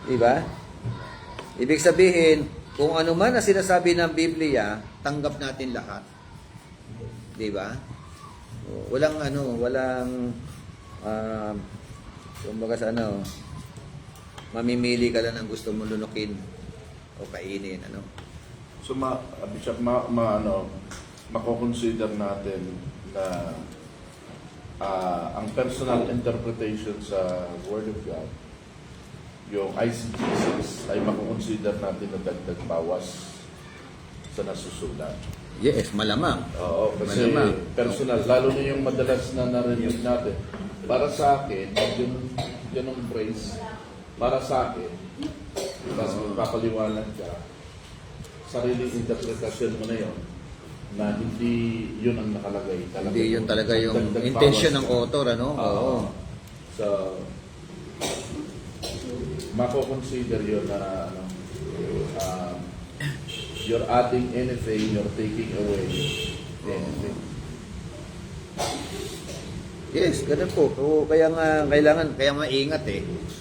Diba? Ibig sabihin, kung ano man na sinasabi ng Biblia, tanggap natin lahat. Diba? Walang kumbaga sa mamimili ka lang ng gusto mo lunukin o kainin, So, Bishop, mako-consider natin na ang personal interpretation sa Word of God, yung ICG6, ay mako-consider natin na dagdag bawas sa nasusulat. Yes, malamang. Oo, kasi Malamang. personal, lalo na yung madalas na narinig natin. Para sa akin, yung phrase, para sa akin, tapos magpapaliwanag ka, sariling interpretasyon mo na yun, na hindi yun ang nakalagay. Hindi yun talaga yung Dagdag intention bawas ng ka. author, Oo. So, mako-consider yun na you're adding anything, you're taking away anything. Yes, ganun po. So, kaya nga ingat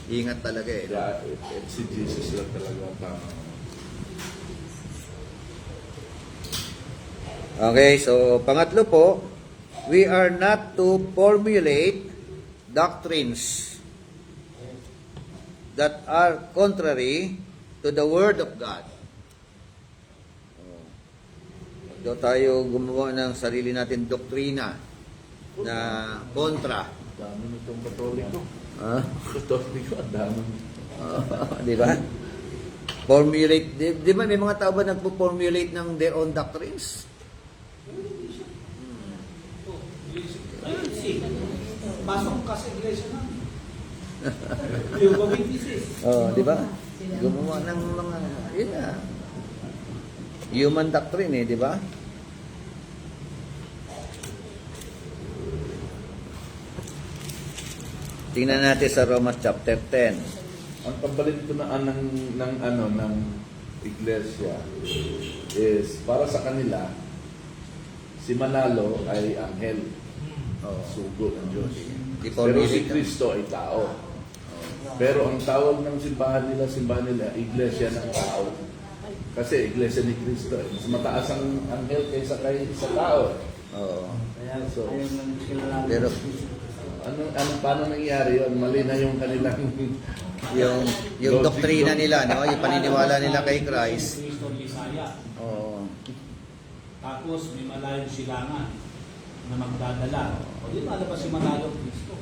Ingat talaga Yeah, si Jesus lang talaga tama. Okay, so pangatlo po, we are not to formulate doctrines that are contrary to the Word of God. Daw tayo gumawa ng sarili natin doktrina na kontra. Dami nitong Katoliko. Katoliko, ang dami. Di ba? Formulate, di ba may mga tao ba nagpo-formulate ng their own doctrines? Ayun, pasok ka sa iglesia na. Yung committees. Di ba? Gumawa ng mga, yun nga, human doctrine di ba? Tingnan natin sa Romans chapter 10. Ang kabaligtunaan ng iglesia is para sa kanila si Manalo ay anghel. Sugo ng Diyos. Pero si Kristo ay tao. Pero ang tawag ng simbahan nila, iglesia ng tao. Kasi iglesia ni Kristo. Mas mataas ang anghel kaysa sa tao. Oo. Kaya So, ayun lang kilala Pero paano nangyari yun? Mali na yung kanilang Yung doktrina nila, no? Yung paniniwala nila kay Christ. Kristo Isaya. Oo. Tapos may malayong silangan na magdadala. O di malabas yung malayong Kristo.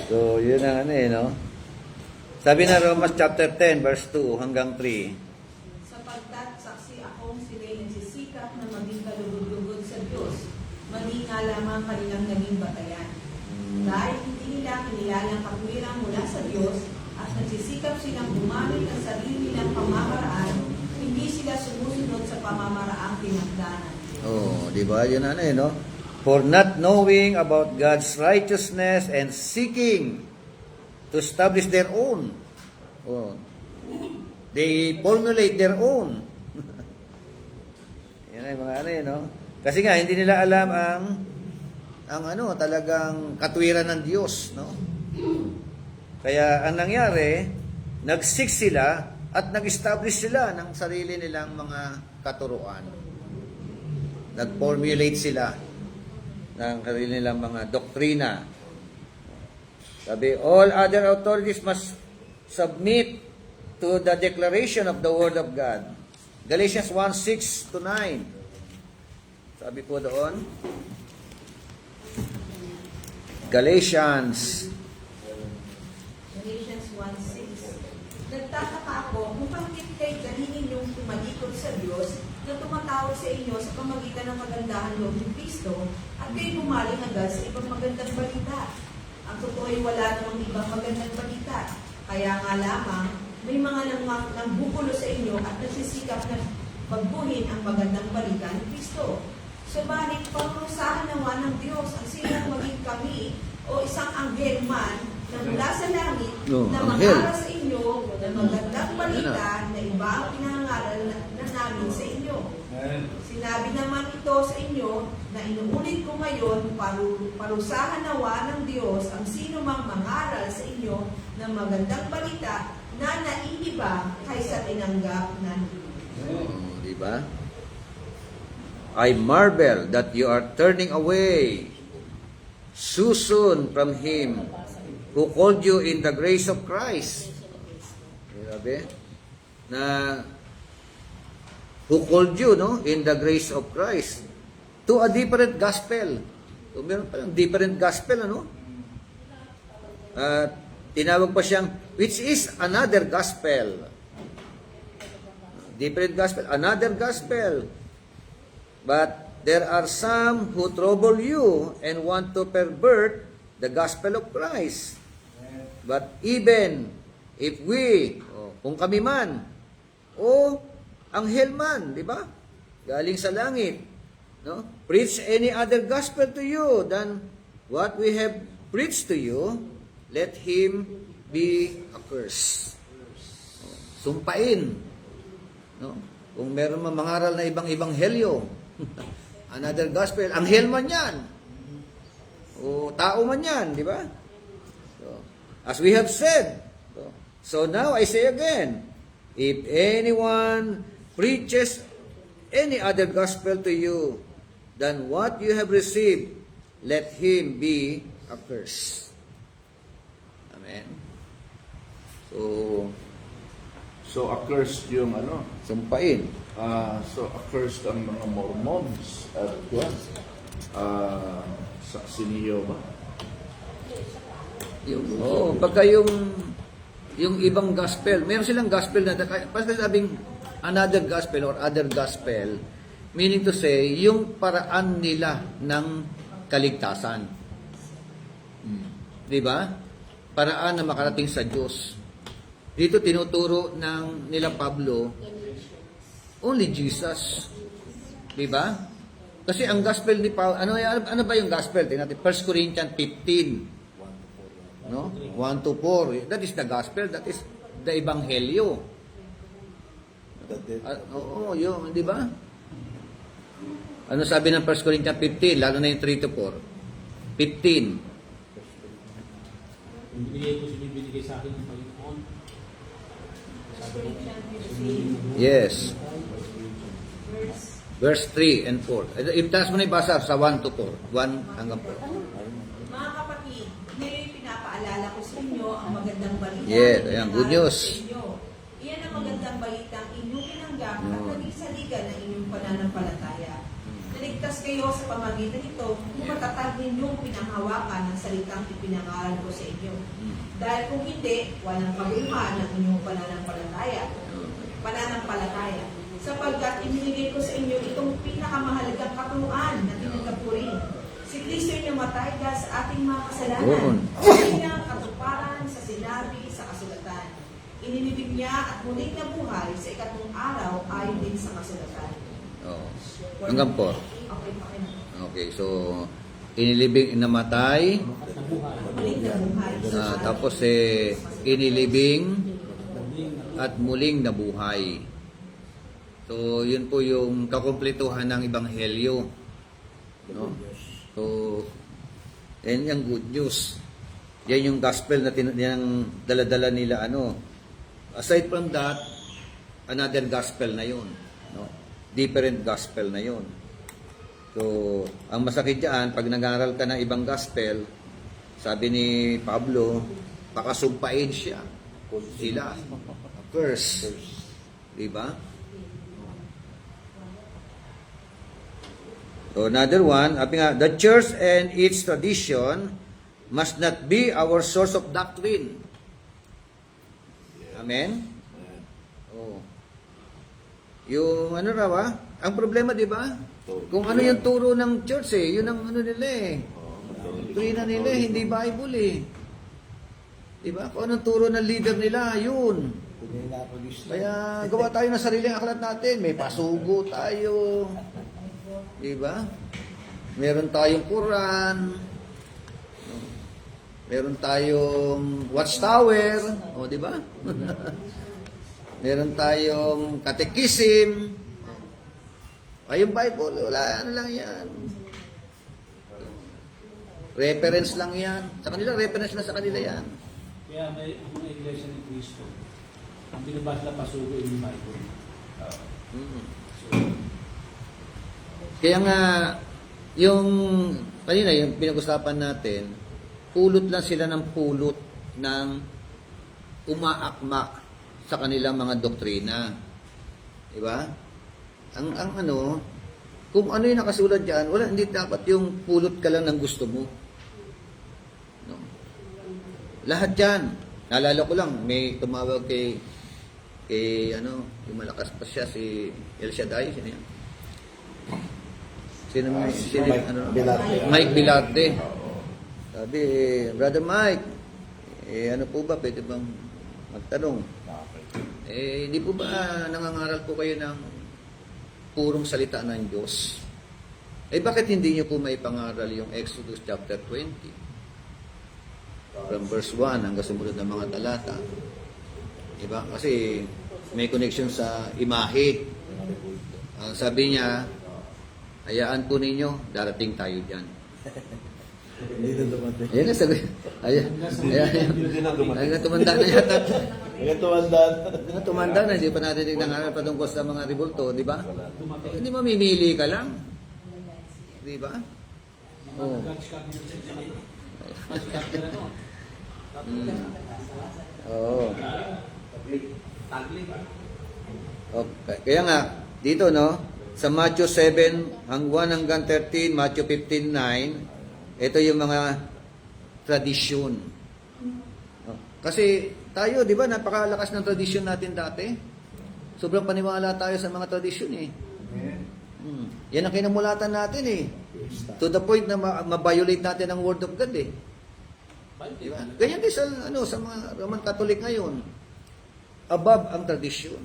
So, yun ang ano no? Sabi na Romans chapter 10, verse 2 hanggang 3. Sapagkat saksi akong sila'y nagsisikap na maging kalugod-lugod sa Diyos, mali nga lamang kanilang naging batayan. Dahil hindi nila kinilalang katwirang mula sa Diyos at nagsisikap silang gumamit ng sarili nilang pamamaraan, hindi sila sumusunod sa pamamaraang pinagdanan. Oh, di ba? Yun ano no? For not knowing about God's righteousness and seeking to establish their own. Oh. They formulate their own. Yan ay mga ano no? Kasi nga hindi nila alam ang ano talagang katwiran ng Diyos, no? Kaya ang nangyari, nag-seek sila at nag-establish sila ng sarili nilang mga katuruan. Nag-formulate sila ng sarili nilang mga doktrina. Sabi, all other authorities must submit to the declaration of the Word of God. Galatians 1:6 to 9. Sabi po doon, Galatians Galatians 1:6. Nagtataka ako kung bakit kayo ganinin yung tumalikod sa Diyos na tumatawag sa inyo sa pamagitan ng kagandahan loob ni Kristo at kayo pumaling agad sa ibang magandang balita. Ang totoo ay wala namang ibang magandang balita. Kaya nga lamang, may mga nangbubulo sa inyo at nagsisikap na pagbuhin ang magandang balita ni Kristo. Subalit, pangrusahan nawa ng Diyos ang silang maging kami o isang anghel man na mula sa langit na anghel. mangaral sa inyo na magandang balita na iba ang pinangaral na namin sa inyo. Sinabi naman ito sa inyo na inuulit ko ngayon, parusahan nawa ng Diyos ang sino mang mangaral sa inyo ng magandang balita na naiiba kaysa tinanggap na di ba? I marvel that you are turning away so soon from Him who called you in the grace of Christ. Sabi, na who called you, no, in the grace of Christ to a different gospel. So, meron pa lang different gospel, ano? Tinawag pa siyang, which is another gospel. Different gospel, another gospel. But there are some who trouble you and want to pervert the gospel of Christ. But even if we, kung kami man, o anghel man, di ba? Galing sa langit, no? Preach any other gospel to you than what we have preached to you, let him be accursed. Sumpain. No? Kung meron man mangaral na ibang helyo, another gospel, anghel man yan. O tao man yan, di ba? So, as we have said, so now I say again, if anyone preaches any other gospel to you than what you have received, let him be accursed. Amen. So accursed yung ano? Sumpain. So accursed ang mga Mormons at saksi ni Jehovah. Pagka yung ibang gospel, meron silang gospel na, basta sabing another gospel or other gospel, meaning to say, yung paraan nila ng kaligtasan. Di ba? Paraan na makarating sa Diyos. Dito tinuturo ng nila Pablo, only Jesus. Di ba? Kasi ang gospel ni Paul, ano ba yung gospel? Tingnan natin, 1 Corinthians 15. No? 1 to 4. That is the gospel. That is the Ebanghelyo. Oo, yun, di ba? Ano sabi ng 1 Corinthians 15? Lalo na yung 3 to 4. 15. Yung binigay sa akin ng Panginoon. Yes. verse Verse 3 and 4. Itaas mo na ibasa sa 1 to 4. 1 hanggang 4. Mga kapatid, ngayon pinapaalala ko sa inyo ang magandang balita. Yes, na ayan, pinangaral good ko news. sa inyo. Iyan ang magandang balita ang inyong pinanggap at Mm. naging saligan ng inyong pananampalataya. Naligtas kayo sa pamagitan nito kung matatag ninyong pinanghawakan ng salitang ipinangaral ko sa inyo. Dahil kung hindi, walang kabuluhan ng inyong pananampalataya. Sapagkat ibinigay ko sa inyo itong pinakamahalagang katuruan na tinagkapurin. Si Kristo ay namatay dahil sa ating mga kasalanan. Yun. Hindi niya katuparan sa sinabi sa kasulatan. Inilibig niya at muling nabuhay sa ikatlong araw ayon din sa kasulatan. Oh. Hanggang 4. Okay, okay na. Okay, so inilibing namatay, Muling nabuhay. tapos inilibing at muling nabuhay. So, yun po yung kakumpletuhan ng Ebanghelyo. No? So, yan yung good news. Yan yung gospel na yung dala-dala nila. Aside from that, another gospel na yun. No? Different gospel na yun. So, ang masakit dyan, pag nag-aaral ka ng ibang gospel, sabi ni Pablo, pakasumpain siya. Sila. Curse. Diba? So, another one, the church and its tradition must not be our source of doctrine. Amen? Oh. Yung ang problema, di ba? Kung ano yung turo ng church yun ang nila Doktrina nila, hindi Bible Di ba? Kung anong turo ng leader nila, yun. Kaya gawa tayo ng sariling aklat natin. May pasugo tayo. Di ba? Meron tayong Quran. Meron tayong watchtower. O, di ba? Meron tayong katekism. Ay, yung Bible, wala, lang yan. Reference lang yan. Sa kanila, reference lang sa kanila yan. Kaya may mga iglesia ni Cristo, ang binabasa pasugo yung Bible. Kaya nga, yung kanina, yung pinag-usapan natin, pulot lang sila ng pulot ng umaakma sa kanilang mga doktrina. Diba? Kung ano yung nakasulat dyan, hindi dapat yung pulot ka lang ng gusto mo. No? Lahat yan. Naalala ko lang, may tumawag kay yung malakas pa siya, si El Shaddai, sino yan? Mike Bilarte. Sabi, Brother Mike, ano po ba, pwede bang magtanong? Hindi po ba nangangaral po kayo ng purong salita ng Diyos? Bakit hindi niyo po maipangaral yung Exodus chapter 20? From verse 1 hanggang sumunod ng mga talata. Diba? Kasi may connection sa imahe. Sabi niya, hayaan po ninyo, darating tayo dyan. Hindi na dumating. Ayan na sabi. Ayan na tumanda na yata. Ayan tumandaan. Tumanda na, hindi pa natin nangaral patungkol sa mga ribulto, di ba? Hindi mamimili ka lang. Di ba? Oh. Oo. Okay. Kaya nga, dito sa Matthew 7, 1 hanggang 13, Matthew 15:9, ito yung mga tradisyon. Kasi tayo, di ba, napakalakas ng tradisyon natin dati. Sobrang paniwala tayo sa mga tradisyon Yan ang kinamulatan natin To the point na ma-violate natin ang Word of God Di ba? Ganyan din sa mga Roman Catholic ngayon. Above ang tradisyon.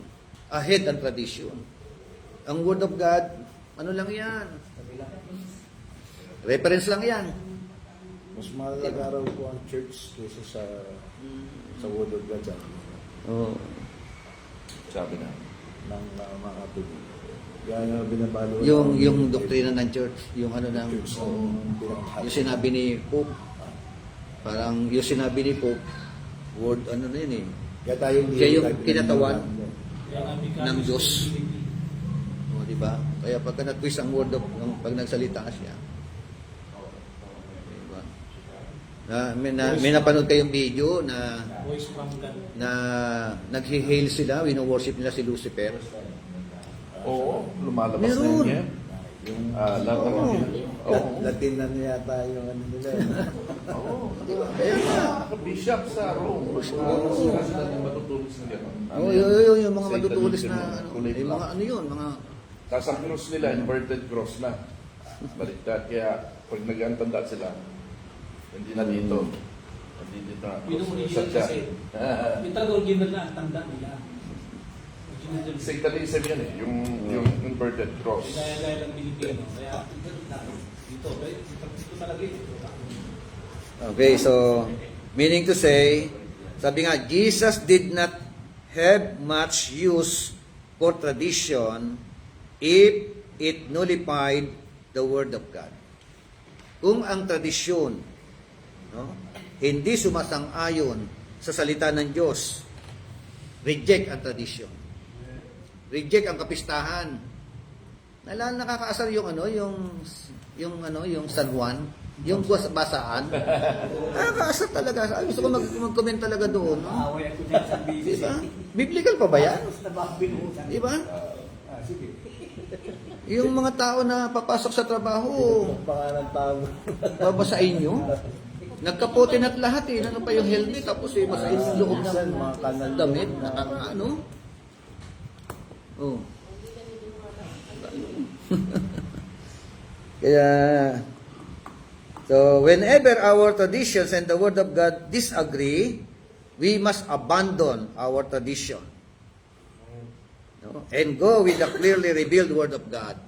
Ahead ang tradisyon. Ang Word of God, lang yan? Reference lang yan. Mas mahalaga raw po ang church kaysa sa Word of God Oo. Sabi na. ng mga Katolik. Kaya binabalo Yung doktrina ng church, yung church yung sinabi ni Pope, parang yung sinabi ni Pope, word na yun Kaya tayo Kaya yung kinatawan ng Diyos. O, di ba? Kaya pagka na-twist ang word of, pag nagsalita siya. Diba? May napanood kayong video na Voice from God. nag-hail sila, wino-worship nila si Lucifer. Oo, lumalabas Meron. na yun. Yung lahat ng Oo. Latin na yata yung ano nila. Oo. Kaya nga, bishop sa Rome. Sila yung matutulis na gano'n. Yung mga madutulis na, yung mga ano yun, mga... Tapos ang cross nila, inverted cross na. Baliktad. Kaya pag nag-antanda sila, hindi na dito. Hindi dito na. Pinumunisyon kasi. Yung talaga original na ang tanda nila. Original. Satanism yan eh, yung inverted cross. Gaya-gaya ng Pilipino. Kaya dito talaga ito. Okay, so, meaning to say, sabi nga, Jesus did not have much use for tradition if it nullified the Word of God. Kung ang tradisyon, no, hindi sumasang-ayon sa salita ng Diyos, reject ang tradisyon. Reject ang kapistahan. Nakakaasar yung yung San Juan, yung basaan. Nakakaasar talaga. Gusto ko mag-comment talaga doon. No? Away ako dyan sa busy. Diba? Biblical pa ba yan? Tapos nababinutan. Diba? Sige. Yung mga tao na papasok sa trabaho, Pangalan tao. babasain nyo. Nagkapotin at lahat eh. Ano pa yung helmet? Tapos basain yung loob Minsan, ng mga kanal damit. Nakakaano? Oh. Kaya, so whenever our traditions and the Word of God disagree, we must abandon our tradition. No? And go with the clearly revealed Word of God.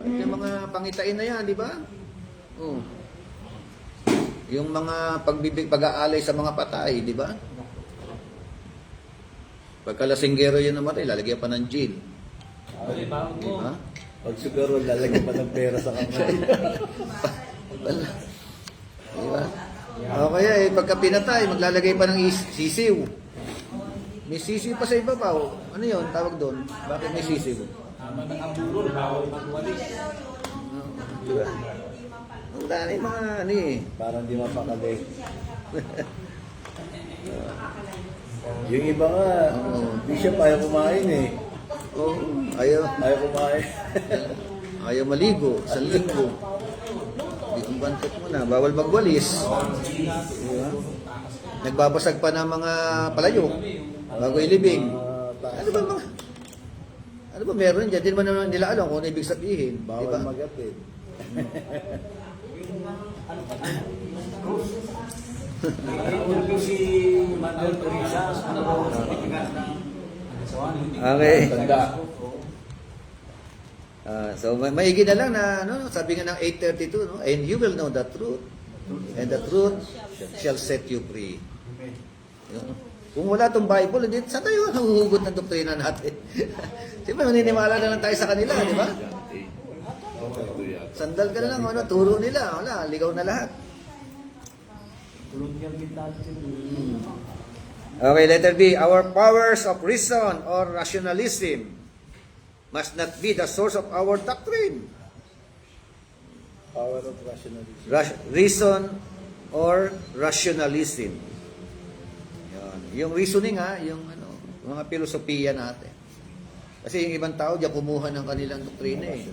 Yung mga pangitain na yan, di ba? Oh. Yung mga pag-aalay sa mga patay, di ba? Pagkalasinggero yun naman, lalagyan pa ng gin. Bali, bago Di mo. ba? Pag siguro lalagyan pa ng pera sa kamay. Wala. Di ba? O kaya pagka pinatay, maglalagay pa ng sisiw. May sisiw pa sa ibabaw. Ano yun? Tawag doon. Bakit may sisiw? Tama ng aburol, bawal magwalis. Di ba? Ang dami mga ano eh. Parang di mapakali. Yung iba nga, bishop ayaw kumain eh. Oh, ayaw. Ayaw kumain. Ayaw maligo. Sa linggo. Di ang bantot mo na. Bawal magwalis. Di ba? Nagbabasag pa ng mga palayok. Bago ilibing. Ano ba mga... Ano ba meron dyan? Di naman nila alam kung ano ibig sabihin. Di Bawal ba? magatid. Nagulog si Mother Teresa sa pagkakas ng Okay. Tanda. So maigi na lang na sabi nga ng 8:32 no, and you will know the truth and the truth shall set you free. Yun. Kung wala tong Bible, hindi saan tayo nahuhugot ng doktrina natin? Siyempre maniniwala na lang tayo sa kanila, di ba? Sandal ka na lang, turo nila, wala, ligaw na lahat. Okay, letter B. Our powers of reason or rationalism must not be the source of our doctrine. Power of rationalism. Reason or rationalism. Yan. Yung reasoning yung mga filosofiya natin. Kasi yung ibang tao diyan kumuha ng kanilang doktrina eh.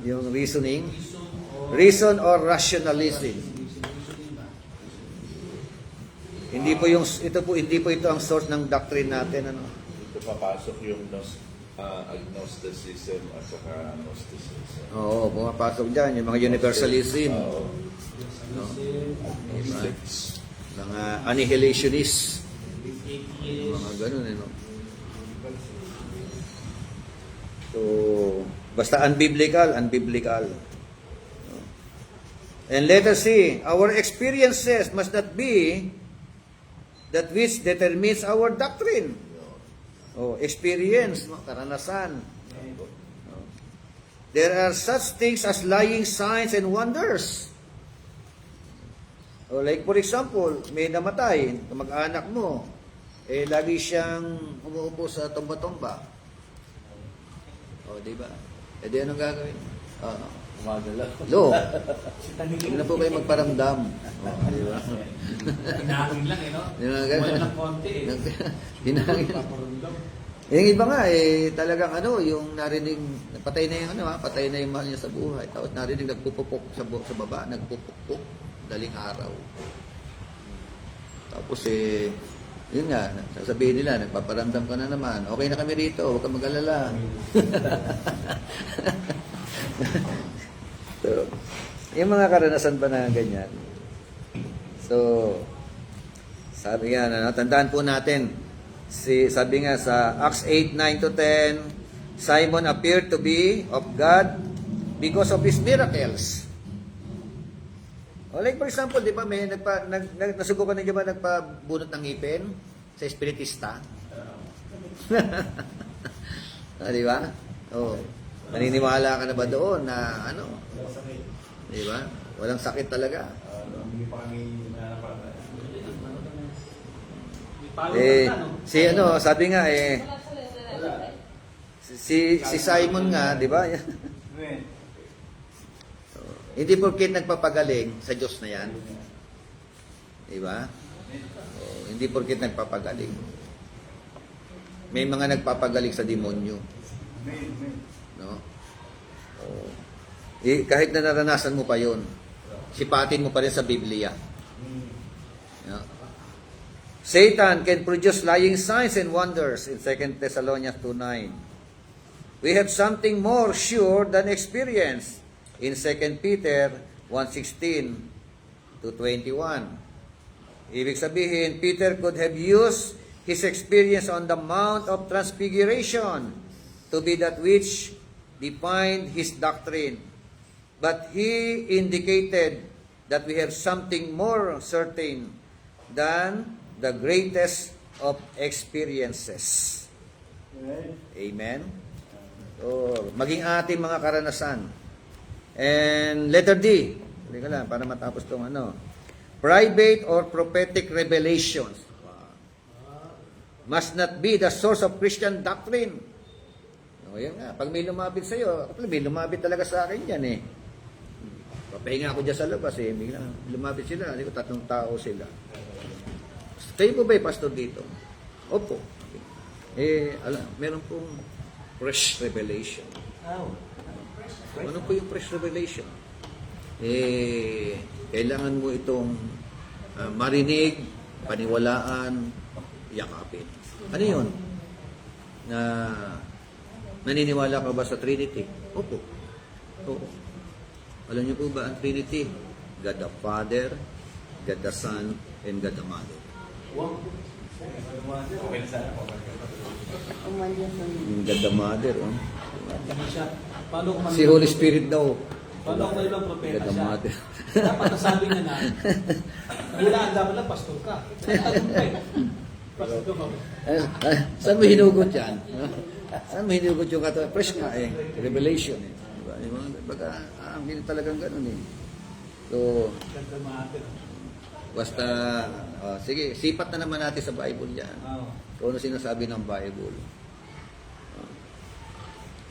Yung reasoning, reason or rationalism. Hindi po ito ang source ng doctrine natin Ito papasok yung agnosticism at saka gnosticism. Oo, pumapasok diyan yung mga universalism. Oo. Diba? Mga annihilationists. Mga ganun no. So, basta unbiblical. And let us see, our experiences must not be that which determines our doctrine. Experience, karanasan. There are such things as lying signs and wonders. Like for example, may namatay, kamag-anak mo, lagi siyang umuupo sa tomba-tomba. O, di ba? E di anong gagawin? Umagalaw. Lo, hindi na po kayo magparamdam. O, di ba? Hinahangin lang no? Yung mga Wala ganun. ng konti Hinangin. Paparundam. Yung iba nga, talagang yung narinig, patay na yung patay na yung mahal niya sa buhay. Tapos narinig nagpupupok sa baba, nagpupukpuk, daling araw. Tapos yun nga, sasabihin nila, nagpaparamdam ka na naman. Okay na kami rito, huwag ka mag-alala. So, yung mga karanasan ba na ganyan? So, sabi nga, tandaan po natin, sabi nga sa Acts 8:9-10, Simon appeared to be of God because of his miracles. O like for example, di ba, may nasubukan na ba nagpabunot ng ngipin sa espiritista? Di ba? O, naniniwala ka na ba doon na di ba? Walang sakit talaga. Hindi pa kami nananapan. Sabi nga si Simon nga, di ba? Hindi porket nagpapagaling sa Diyos na yan. Di ba? Hindi porket nagpapagaling. May mga nagpapagaling sa demonyo. No? Kahit na naranasan mo pa yon, sipatin mo pa rin sa Biblia. No? Satan can produce lying signs and wonders in 2 Thessalonians 2:9. We have something more sure than experience in 2 Peter 1:16-21. Ibig sabihin, Peter could have used his experience on the Mount of Transfiguration to be that which defined his doctrine. But he indicated that we have something more certain than the greatest of experiences. Amen? So, maging ating mga karanasan. And letter D. Hindi ka lang, para matapos itong private or prophetic revelations. Must not be the source of Christian doctrine. O, yan nga. Pag may lumapit sa'yo, may lumapit talaga sa akin yan Papahinga ako dyan sa labas biglang lumapit sila. Hindi ko, 3 tao sila. Kayo po ba pastor dito? Opo. Meron pong fresh revelation. Ano po yung fresh revelation? Kailangan mo itong marinig, paniwalaan, yakapin. Ano yun? Naniniwala ka ba sa Trinity? Opo. Oo. Alam niyo po ba ang Trinity? God the Father, God the Son, and God the Mother. Okay na sana. Yung God the Mother, Paano kung Si Holy Spirit daw. Paano kung mayroong propeta God the siya? Mother. Dapat nasabi niya na, hulaan dapat lang, pastor ka. Pastor ka ba? Saan mo hinugot yan? Saan mo hinugot yung kata? Fresh nga Revelation Diba? Baga, hindi talagang ganun So, Ganda mater. basta, sige, sipat na naman natin sa Bible yan. Kung ano sinasabi ng Bible.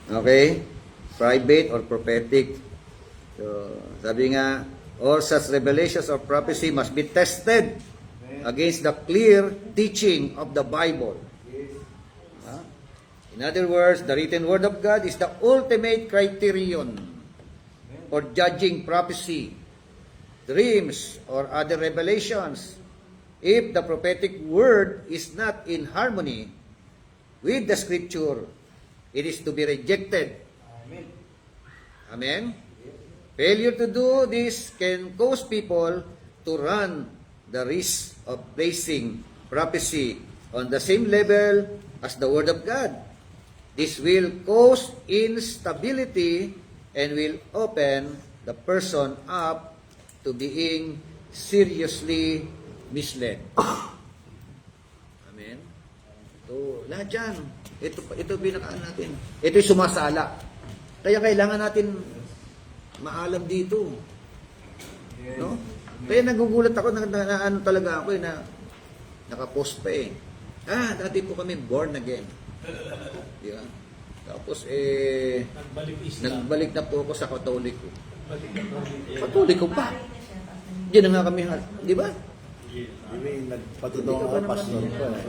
Okay? Private or prophetic. So, sabi nga, all such revelations or prophecy must be tested against the clear teaching of the Bible. In other words, the written word of God is the ultimate criterion for judging prophecy, dreams, or other revelations. If the prophetic word is not in harmony with the scripture, it is to be rejected. Amen? Failure to do this can cause people to run the risk of placing prophecy on the same level as the Word of God. This will cause instability and will open the person up to being seriously misled. Amen? So, lahat yan. Ito pinakaan natin. Ito'y sumasala. Kaya kailangan natin maalam dito. No? Kaya nagugulat ako na ano talaga ako na nakapost pa dati po kami born again. Di ba? Tapos Nagbalik Islam. nagbalik na po ako sa Katoliko. Balik na po. Katoliko pa. Diyan na nga kami, di ba? Ibig nagpatotoo nga pastor po eh.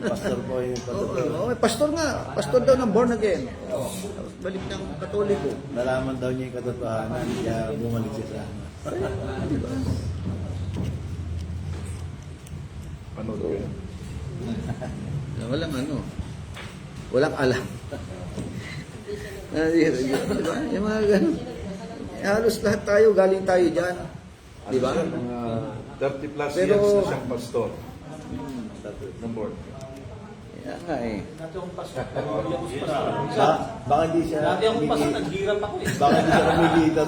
Pastor po yung patotoo. Oo, pastor nga. Pastor daw ng born again. Tapos balik ng Katoliko. Nalaman daw niya yung katotohanan, kaya bumalik siya sa ano. Di ba? Panood ko yun. Walang walang alam. Di ba? Yung mga ganun. Halos lahat tayo, galing tayo dyan. Di ba? Mga 30 plus Pero- years na siyang pastor. Ng board. Kaya nga eh. Dati akong pastor. Hindi ako sa pastor. Baka hindi siya Dati akong pastor, naghirap ako eh. Baka hindi siya kumikita.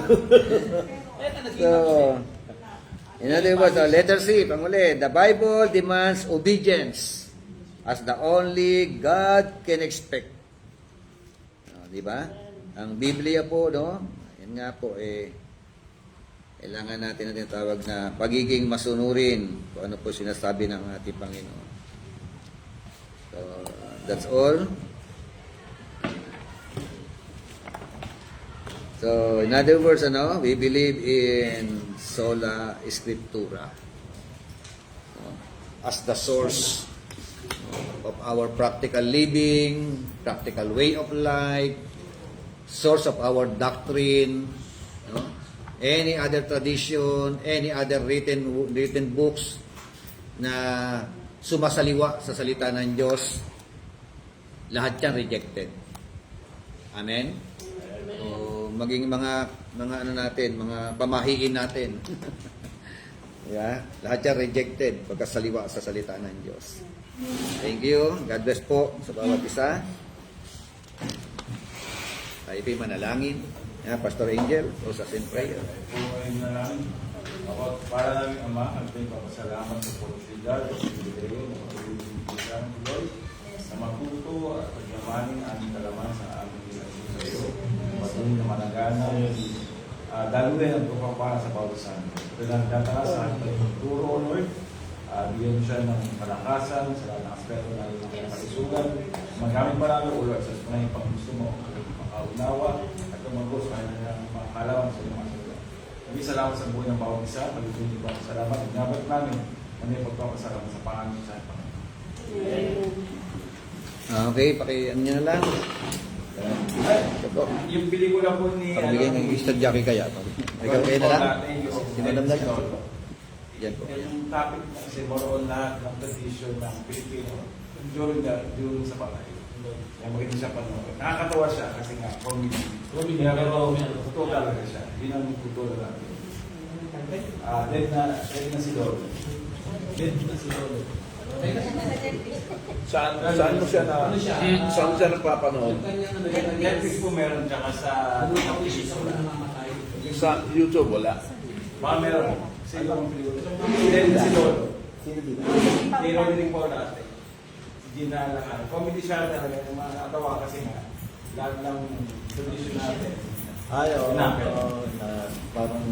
Kaya ka So, naghirap siya. in other words, letter C, panguli, the Bible demands obedience as the only God can expect. Di ba? Ang Biblia po, no? Yan nga po, kailangan natin ang tinatawag na pagiging masunurin kung ano po sinasabi ng ating Panginoon. So, that's all. So, in other words, we believe in sola scriptura as the source of our practical living, practical way of life, source of our doctrine, any other tradition, any other written books na sumasaliwa sa salita ng Diyos, lahat yan rejected. Amen? So, maging mga mga pamahiin natin. Yeah? Lahat yan rejected pagkasaliwa sa salita ng Diyos. Thank you. God bless po sa bawat isa. Tayo po'y manalangin. Pastor Angel, close us in prayer. Buhay na lang. Ako, para namin Ama, ang pinagpapasalamat sa oportunidad at pinagpapasalamat ng pagkakas ng Lord na matuto at pagyamanin ang aming kalaman sa aming relasyon sa iyo. Patuloy na managana, daluhin ang pagpapala sa bawat santo. Ito lang tataas sa ating pagtuturo, Lord. Bigyan siya ng palakasan sa lahat ng aspeto na ng kalisugan. Magamit marami, O Lord, sa panayang paggusto mo, makaunawa, at tumagos sa kanyang mga kalawan sa iyong mga. Maraming salamat sa buhay ng bawat isa. Pag-ibig ko salamat. Ignabat namin ang iyong pagpapasalamat sa pangalan sa Panginoon. Okay, ano nyo na lang. Ito po. Yung pelikula po ni... Pakibigay ng Easter Jackie kaya. Ikaw kayo na lang. Si Madam na lang. Yan po. Yung topic na kasi more on lahat ng tradition ng Pilipino during sa palay. Yung maganda siya panood. Nakakatawa siya kasi nga comedy. Comedy, Kaya pero- totoo talaga siya. Yun ang totoo natin. Dead na si Lord. Dead na si Lolo. Saan mo siya na... Saan siya nagpapanood? Netflix po meron tsaka sa namamatay. Sa YouTube, wala. baka meron. Dead na si Lord. Ni Roderick Paul natin. Ginalahan. Comedy siya talaga. Yung mga nakatawa kasi nga lahat ng tradition natin. Ayaw, Sinapit. na parang